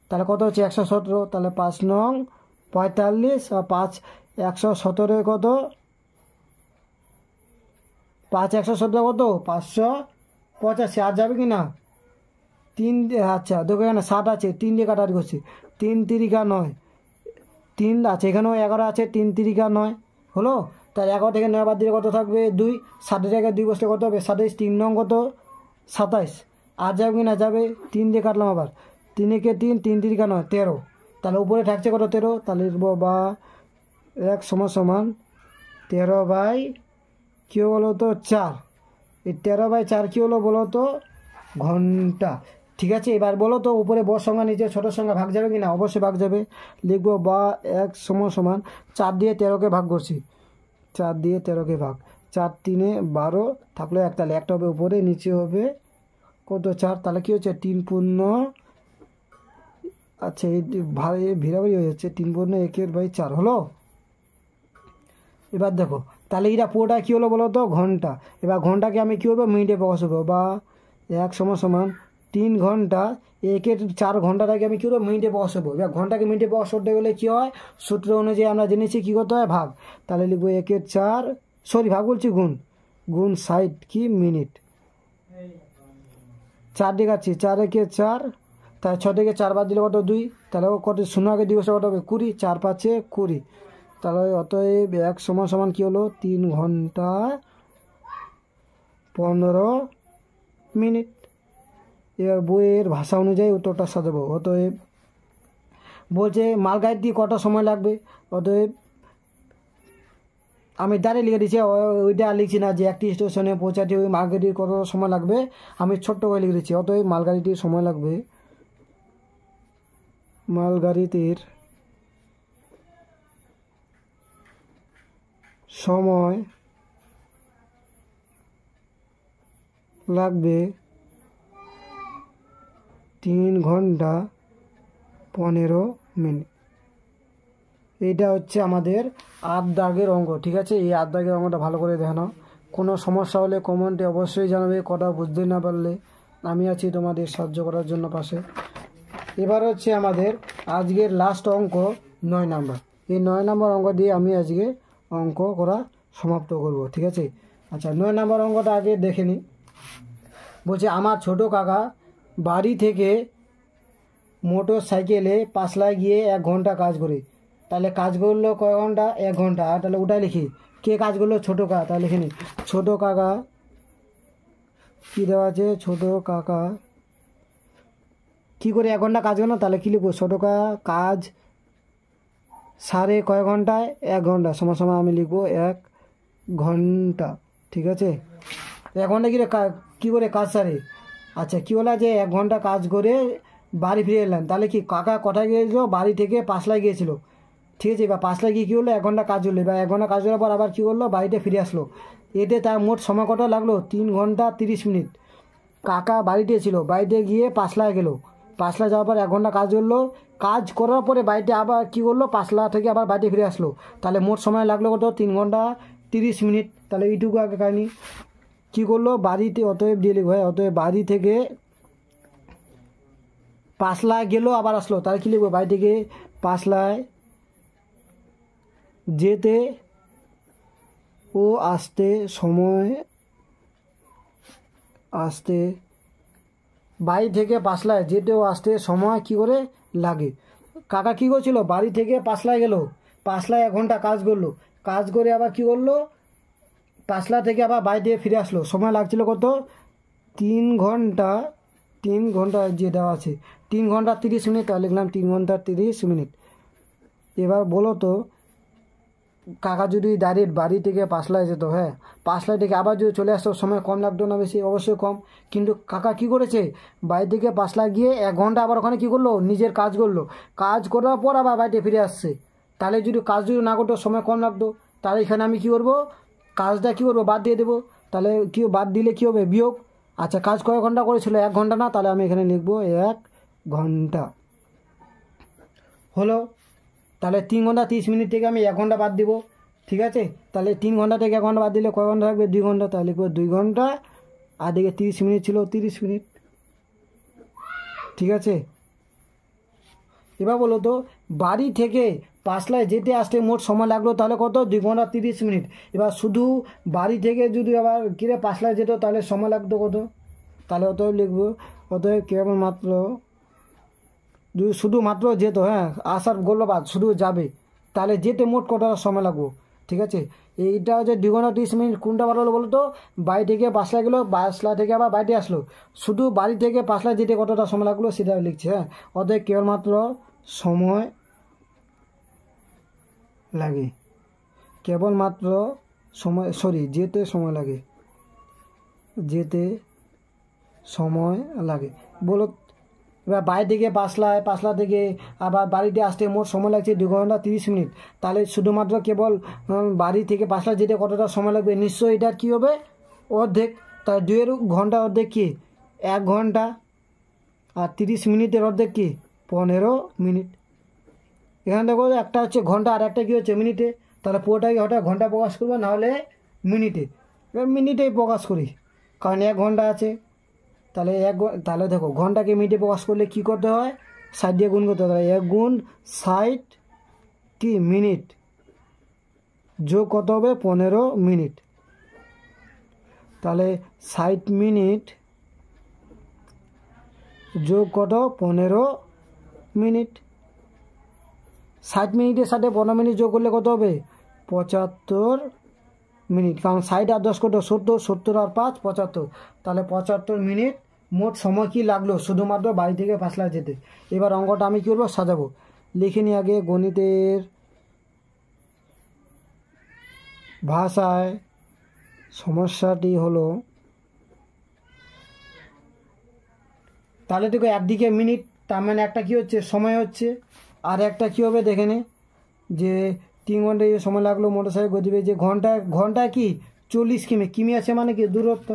তাহলে কত হচ্ছে 117, তাহলে 5 নং 45 আর 5 117 কত, 5 117 কত 585, আর যাবে কি না 3, আচ্ছা দেখো এখানে 7 আছে, 3 দিয়ে কাটাকাটি করছি, 3 3 9, 3 আছে, এখানেও 11 আছে, 3 3 9 হলো। তাহলে 11 থেকে 9 বাদ দিলে কত থাকবে 2, 7 জায়গায় 2 বসলে কত হবে 27, 3 নং কত 27, আর যাবে কি না যাবে, 3 দিয়ে কাটলাম, আবার 3 একে 3, 3 3 9 13, তাহলে উপরে থাকছে কত 13, তাহলে লিখবো বা 1 সমান 13 কী বলো তো 4, এই 13/4 কী হলো বলো তো ঘন্টা, ঠিক আছে। এবার বলো তো উপরে বড় সংখ্যা নিচে ছোট সংখ্যা ভাগ যাবে কি না, অবশ্যই ভাগ যাবে। লিখবো বা 1 সমান 4 দিয়ে 13কে ভাগ করছি, 4 দিয়ে 13কে ভাগ, 4 3 12 থাকলো 1, তাহলে একটা হবে উপরে, নিচে হবে কত 4, তাহলে কী হচ্ছে 3 পূর্ণ, আচ্ছা এই ভিড়াভিড়ি হয়ে যাচ্ছে, 3 পূর্ণ 1/4 হলো। এবার দেখো তাহলে এটা পুরোটা কী হলো বলো তো ঘন্টা। এবার ঘন্টাকে আমি কী করবো মিনিটে প্রকাশ করবো, বা 1 সমান 3 ঘন্টা, 4 ঘন্টাটাকে আমি কী করবো মিনিটে প্রকাশ করবো। এবার ঘন্টাকে মিনিটে প্রকাশ করতে গেলে কী হয়, সূত্র অনুযায়ী আমরা জেনেছি কী করতে হয় ভাগ, তাহলে লিখবো 1/4, ভাগ বলছি গুণ 60 কি মিনিট, 4 দিয়ে কাটছি, 4 1 4, তাহলে 6 থেকে 4 বাদ দিলে কত 2, তাহলে কত 0 আগে দিবসে কত হবে 20, 4 5 20, তাহলে অতএব 1 সমান কী হলো 3 ঘন্টা 15 মিনিট। এবার বইয়ের ভাষা অনুযায়ী উত্তরটা সাজাবো। অতএব বলছে মালগাড়ি দিয়ে কত সময় লাগবে, অতএব আমি ডাইরেক্ট লিখে দিচ্ছি, ওইটা লিখছি না যে একটি স্টেশনে পৌঁছাতে ওই মালগাড়ির কত সময় লাগবে, আমি ছোট্ট করে লিখে দিচ্ছি। অতএব মালগাড়িটির সময় লাগবে, মালগাড়িটির সময় লাগবে 3 ঘন্টা 15 মিনিট। এইটা হচ্ছে আমাদের 8 দাগের অঙ্ক, ঠিক আছে। এই 8 দাগের অঙ্কটা ভালো করে দেখানো, কোনো সমস্যা হলে কমেন্টে অবশ্যই জানাবে, কথা বুঝতে না পারলে আমি আছি তোমাদের সাহায্য করার জন্য পাশে। এবার হচ্ছে আমাদের আজকের লাস্ট অঙ্ক 9 নাম্বার। এই 9 নাম্বার অঙ্ক দিয়ে আমি আজকে অঙ্ক করা সমাপ্ত করব, ঠিক আছে। আচ্ছা 9 নাম্বার অঙ্কটা আগে দেখে নিই। বলছে আমার ছোট কাকা বাড়ি থেকে মোটর সাইকেলে পাঁচলায় গিয়ে 1 ঘন্টা কাজ করে। তাহলে কাজ করলো কয় ঘন্টা? 1 ঘন্টা। আর তাহলে ওটাই লিখি, কে কাজ করলো? ছোটো কাকা। তাহলে লিখে নি ছোটো কাকা, কী দেওয়া আছে? ছোটো কাকা কী করে 1 ঘন্টা কাজ করলো? তাহলে কী লিখবো? ছোটো কাকা কাজ সারে কয় ঘন্টায়? 1 ঘন্টা। সমান সমান আমি লিখবো 1 ঘন্টা। ঠিক আছে, 1 ঘন্টা কী করে কাজ সারে? আচ্ছা, কী বলা যে 1 ঘন্টা কাজ করে বাড়ি ফিরে এলেন। তাহলে কি কাকা কোথায় গিয়েছিল? বাড়ি থেকে পাঁচলায় গিয়েছিল। ঠিক আছে, এবার পাঁচলায় গিয়ে কী হলো? 1 ঘন্টা কাজ হলো। এবার 1 ঘন্টা কাজ করার পর আবার কী করলো? বাড়িতে ফিরে আসলো। এতে তার মোট সময় কত লাগলো? 3 ঘন্টা 30 মিনিট। কাকা বাড়িতে ছিল, বাড়িতে গিয়ে পাঁচলায় গেল, পাঁচলায় যাওয়ার পর 1 ঘন্টা কাজ করলো। কাজ করার পরে বাড়িতে আবার কী করলো? পাঁচলা থেকে আবার বাড়িতে ফিরে আসলো। তাহলে মোট সময় লাগলো কত? 3 ঘন্টা 30 মিনিট। তাহলে এইটুকু আগে কাহিনি কী করলো? বাড়িতে, অতএব দিয়ে লিখবো, অতএব বাড়ি থেকে পাঁচলায় গেল আবার আসলো। তাহলে কী লিখবো? বাড়ি থেকে পাঁচলায় যেতে ও আসতে বাড়ি থেকে পাঁচলায় যেতে ও আসতে সময় কী করে লাগে? কাকা কী করছিল? বাড়ি থেকে পাঁচলায় গেল, পাঁচলায় 1 ঘন্টা কাজ করলো, কাজ করে আবার কী করলো? পাঁচলা থেকে আবার বাড়িতে ফিরে আসলো। সময় লাগছিল কত? 3 ঘন্টা, 3 ঘন্টা যে দেওয়া আছে 3 ঘন্টা 30 মিনিট। তাহলে লিখলাম 3 ঘন্টা 30 মিনিট। এবার বলো তো, কাকা যদি ডাইরেক্ট বাড়ি থেকে পাঁচলায় যেত, হ্যাঁ, পাঁচলায় থেকে আবার যদি চলে আসতো, সময় কম লাগতো না বেশি? অবশ্যই কম। কিন্তু কাকা কি করেছে? বাড়ি থেকে পাঁচলায় গিয়ে 1 ঘন্টা আবার ওখানে কী করলো? নিজের কাজ করলো, কাজ করার পর আবার বাড়িতে ফিরে আসছে। তাহলে কাজ যদি না করতো, সময় কম লাগতো। তাহলে এখানে আমি কী করবো? কাজটা কী করবো? বাদ দিয়ে দেবো। তাহলে বাদ দিলে কী হবে? বিয়োগ। আচ্ছা, কাজ কয় ঘন্টা করেছিল? 1 ঘন্টা না? তাহলে আমি এখানে লিখবো 1 ঘন্টা। হলো। তাহলে 3 ঘন্টা 30 মিনিট থেকে আমি 1 ঘন্টা বাদ দিব। ঠিক আছে, তাহলে 3 ঘন্টা থেকে 1 ঘন্টা বাদ দিলে কয় ঘন্টা থাকবে? 2 ঘন্টা। তাহলে লিখবো 2 ঘন্টা, আর দিকে 30 মিনিট ছিল, 30 মিনিট। ঠিক আছে, এবার বলো তো, বাড়ি থেকে পাঁচলায় যেতে আসতে মোট সময় লাগলো তাহলে কত? 2 ঘন্টা 30 মিনিট। এবার শুধু বাড়ি থেকে যদি আবার কিরে পাঁচলায় যেত, তাহলে সময় লাগতো কত? তাহলে অতএব লিখবো, অতএব কেবলমাত্র, শুধুমাত্র যেত, হ্যাঁ, আসার গেলো বাদ, শুধু যাবে, তাহলে যেতে মোট কত সময় লাগবো? ঠিক আছে, এইটা হচ্ছে 2 ঘন্টা 30 মিনিট। কোনটা ভালো হলো বলো তো? বাড়ি থেকে পাঁচলা গেলো, পাঁচলা থেকে আবার বাড়িতে আসলো, শুধু বাড়ি থেকে পাঁচলা যেতে কতটা সময় লাগলো সেটা লিখছে। হ্যাঁ, অতএব কেবলমাত্র সময় লাগে, কেবলমাত্র যেতে সময় লাগে, যেতে সময় লাগে। বলো, এবার বাড়ি থেকে পাঁচলা থেকে আবার বাড়িতে আসতে মোট সময় লাগছে 2 ঘন্টা 30 মিনিট। তাহলে শুধুমাত্র কেবল বাড়ি থেকে পাঁচলা যেতে কতটা সময় লাগবে? নিশ্চয়ই এটা কী হবে? অর্ধেক। তাহলে 2 ঘন্টা অর্ধেক কি? 1 ঘন্টা, আর 30 মিনিটের অর্ধেক কি? 15 মিনিট। এখানে দেখো, একটা হচ্ছে ঘন্টা আর একটা কী হচ্ছে? মিনিটে। তাহলে পুরোটাকে হঠাৎ ঘন্টা প্রকাশ করবো, নাহলে মিনিটে। এবার মিনিটেই প্রকাশ করি, কারণ 1 ঘন্টা আছে। তাহলে তাহলে দেখো, ঘন্টাকে মিনিটে প্রকাশ করলে কী করতে হয়? 60 দিয়ে গুণ করতে হয়। 1 গুণ 60 কি মিনিট, যোগ কত হবে? 15 মিনিট। তাহলে 60 মিনিট যোগ কত? 15 মিনিট। 60 মিনিটের সাথে 15 মিনিট যোগ করলে কত হবে? 75 মিনিট। কারণ 60 আর 10 কত? 70, 70 আর 5 75। তাহলে 75 মিনিট মোট সময় কি লাগলো শুধুমাত্র বাড়ি থেকে পাঁচলা যেতে। এবার অঙ্কটা আমি কী করবো? সাজাবো। লিখে নিই আগে, গণিতের ভাষায় সমস্যাটি হলো, তাহলে দেখো একদিকে মিনিট, তার মানে একটা কী হচ্ছে? সময় হচ্ছে। আর একটা কী হবে দেখে নে, যে 3 ঘন্টা সময় লাগলো মোটর সাইকেল গতিবে, যে ঘন্টায় কি 40 কিমি, কিমি আছে মানে কি? দূরত্ব।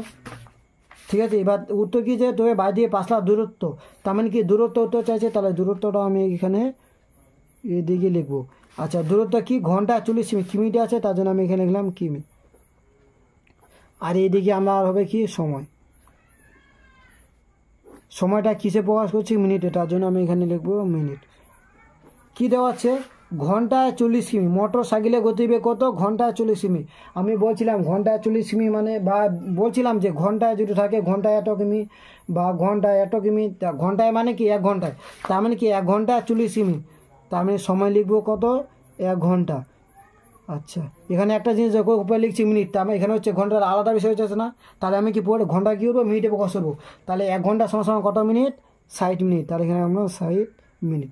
ঠিক আছে, এবার উত্তর কী যে তবে বাড়ি দিয়ে পাঁচলা দূরত্ব, তার মানে কি? দূরত্ব উত্তর চাইছে, তাহলে দূরত্বটা আমি এখানে এদিকে লিখবো। আচ্ছা, দূরত্ব কি? ঘন্টায় 40 কিমি, কিমিটা আছে, তার জন্য আমি এখানে লিখলাম কিমি। আর এইদিকে আমার হবে কি? সময়। সময়টা কিসে প্রকাশ করছি? মিনিটে, তার জন্য আমি এখানে লিখবো মিনিট। কি দেওয়া আছে? ঘন্টায় 40 কিমি। মোটর সাইকেলের গতিবেগ কত? ঘন্টায় 40 কিমি। আমি বলছিলাম ঘন্টায় 40 কিমি মানে, বা বলছিলাম যে ঘন্টায় যদি থাকে ঘন্টায় এত কিমি বা ঘন্টায় এত কিমি, ঘন্টায় মানে কি 1 ঘন্টায়, তার মানে কি 1 ঘন্টায় 40 কিমি, তার মানে সময় লিখবো কত? 1 ঘন্টা। আচ্ছা, এখানে একটা জিনিস দেখো, উপরে লিখছি মিনিট, তার মানে এখানে হচ্ছে ঘন্টার আলাদা বিষয় হচ্ছে না, তাহলে আমি কি পড়ে ঘন্টা কী করবো, মিনিটে প্রকাশ করবো। তাহলে 1 ঘন্টা সমান কত মিনিট? 60 মিনিট। তাহলে এখানে আমরা 60 মিনিট।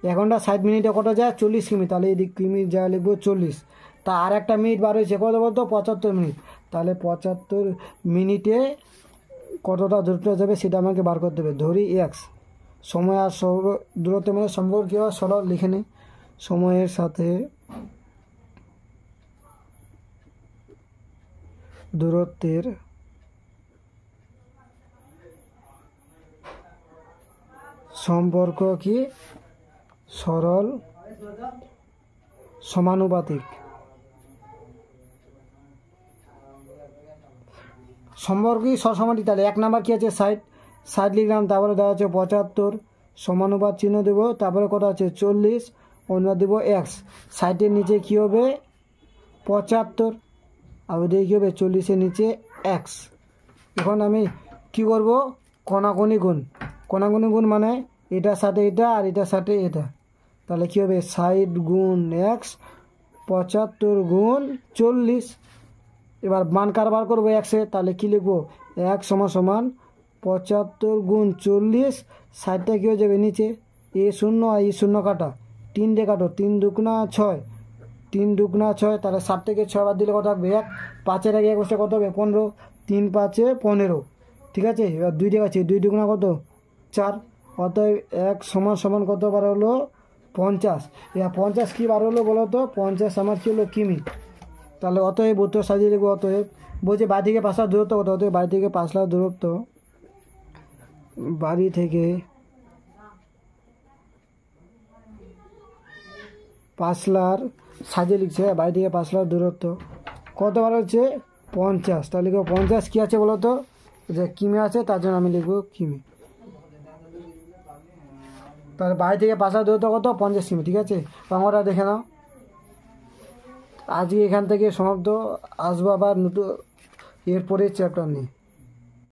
1 ঘন্টা 60 মিনিটে কত যায়? 40 কিমি। তাহলে এদিক কিমি যা লিখবো 40। তা আর একটা মিনিট বার হয়েছে কত বলতো? 75 মিনিট। তাহলে 75 মিনিটে কতটা দূরত্ব যাবে সেটা আমাকে বার করতে হবে। ধরি এক্স, সময় আর দূরত্ব মানে সম্পর্ক কী হয় সরল লিখে নিই। সময়ের সাথে দূরত্বের সম্পর্ক কি? সরল সমানুপাতিক। সম্পর্কই সরসমানুপাতিক। তাহলে 1 নাম্বার কী আছে? 60 লিখলাম, তারপরে দেওয়া আছে 75, সমানুপাত চিহ্ন দেবো, তারপরে কত আছে? 40, অনুপাত দেবো এক্স। 60-এর নিচে কী হবে? 75, আর ওদিকে কী হবে? 40-এর নিচে এক্স। এখন আমি কি করব? কোনাকুনি গুণ। কোনাকুনি গুণ মানে এটার সাথে এটা আর এটার সাথে এটা, তাহলে কী হবে? 60 গুণ এক্স, 75 গুণ 40। এবার মান কারবার করবো এক্সে, তাহলে কী লিখবো? 1 সমান সমান 75 গুণ 40। 60টা কী হয়ে যাবে নিচে? এ শূন্য আর ই শূন্য কাটা, 3 দিয়ে কাটো, 3 দুগুণা 6, 3 দুগুণা 6, তাহলে 7 থেকে 6 বাদ দিলে কত থাকবে? 1। 5-এর আগে 1 বসে কত হবে? 15, 3 5-এ 15। ঠিক আছে, এবার 2 দিয়ে আছে, 2 দুগুণা কত? 4। অতএব 1 সমান সমান কত বার হলো? 50। এবার 50 কী বার হলো বলো তো? 50 আমার কী হলো? কিমি। তাহলে অতএব উত্তর সাজিয়ে লিখবো। অতএব বলছে বাড়ি থেকে 5 লাখ দূরত্ব কত? অতএব বাড়ি থেকে 5 লাখ দূরত্ব, বাড়ি থেকে 5 লাখ সাজিয়ে লিখছে, বাড়ি থেকে 5 লাখ দূরত্ব কতবার হচ্ছে? 50। তাহলে লিখবো 50 কী আছে বলো তো? যে কিমি আছে, তার জন্য আমি লিখবো কিমি। তাহলে বাড়ি থেকে 5 লাখ দূরত্ব কত? 50 কিমি। ঠিক আছে, অঙ্কটা দেখে নাও। আজকে এখান থেকে সমাপ্ত। আসবো আবার নতুন এরপরে চ্যাপ্টার নিয়ে।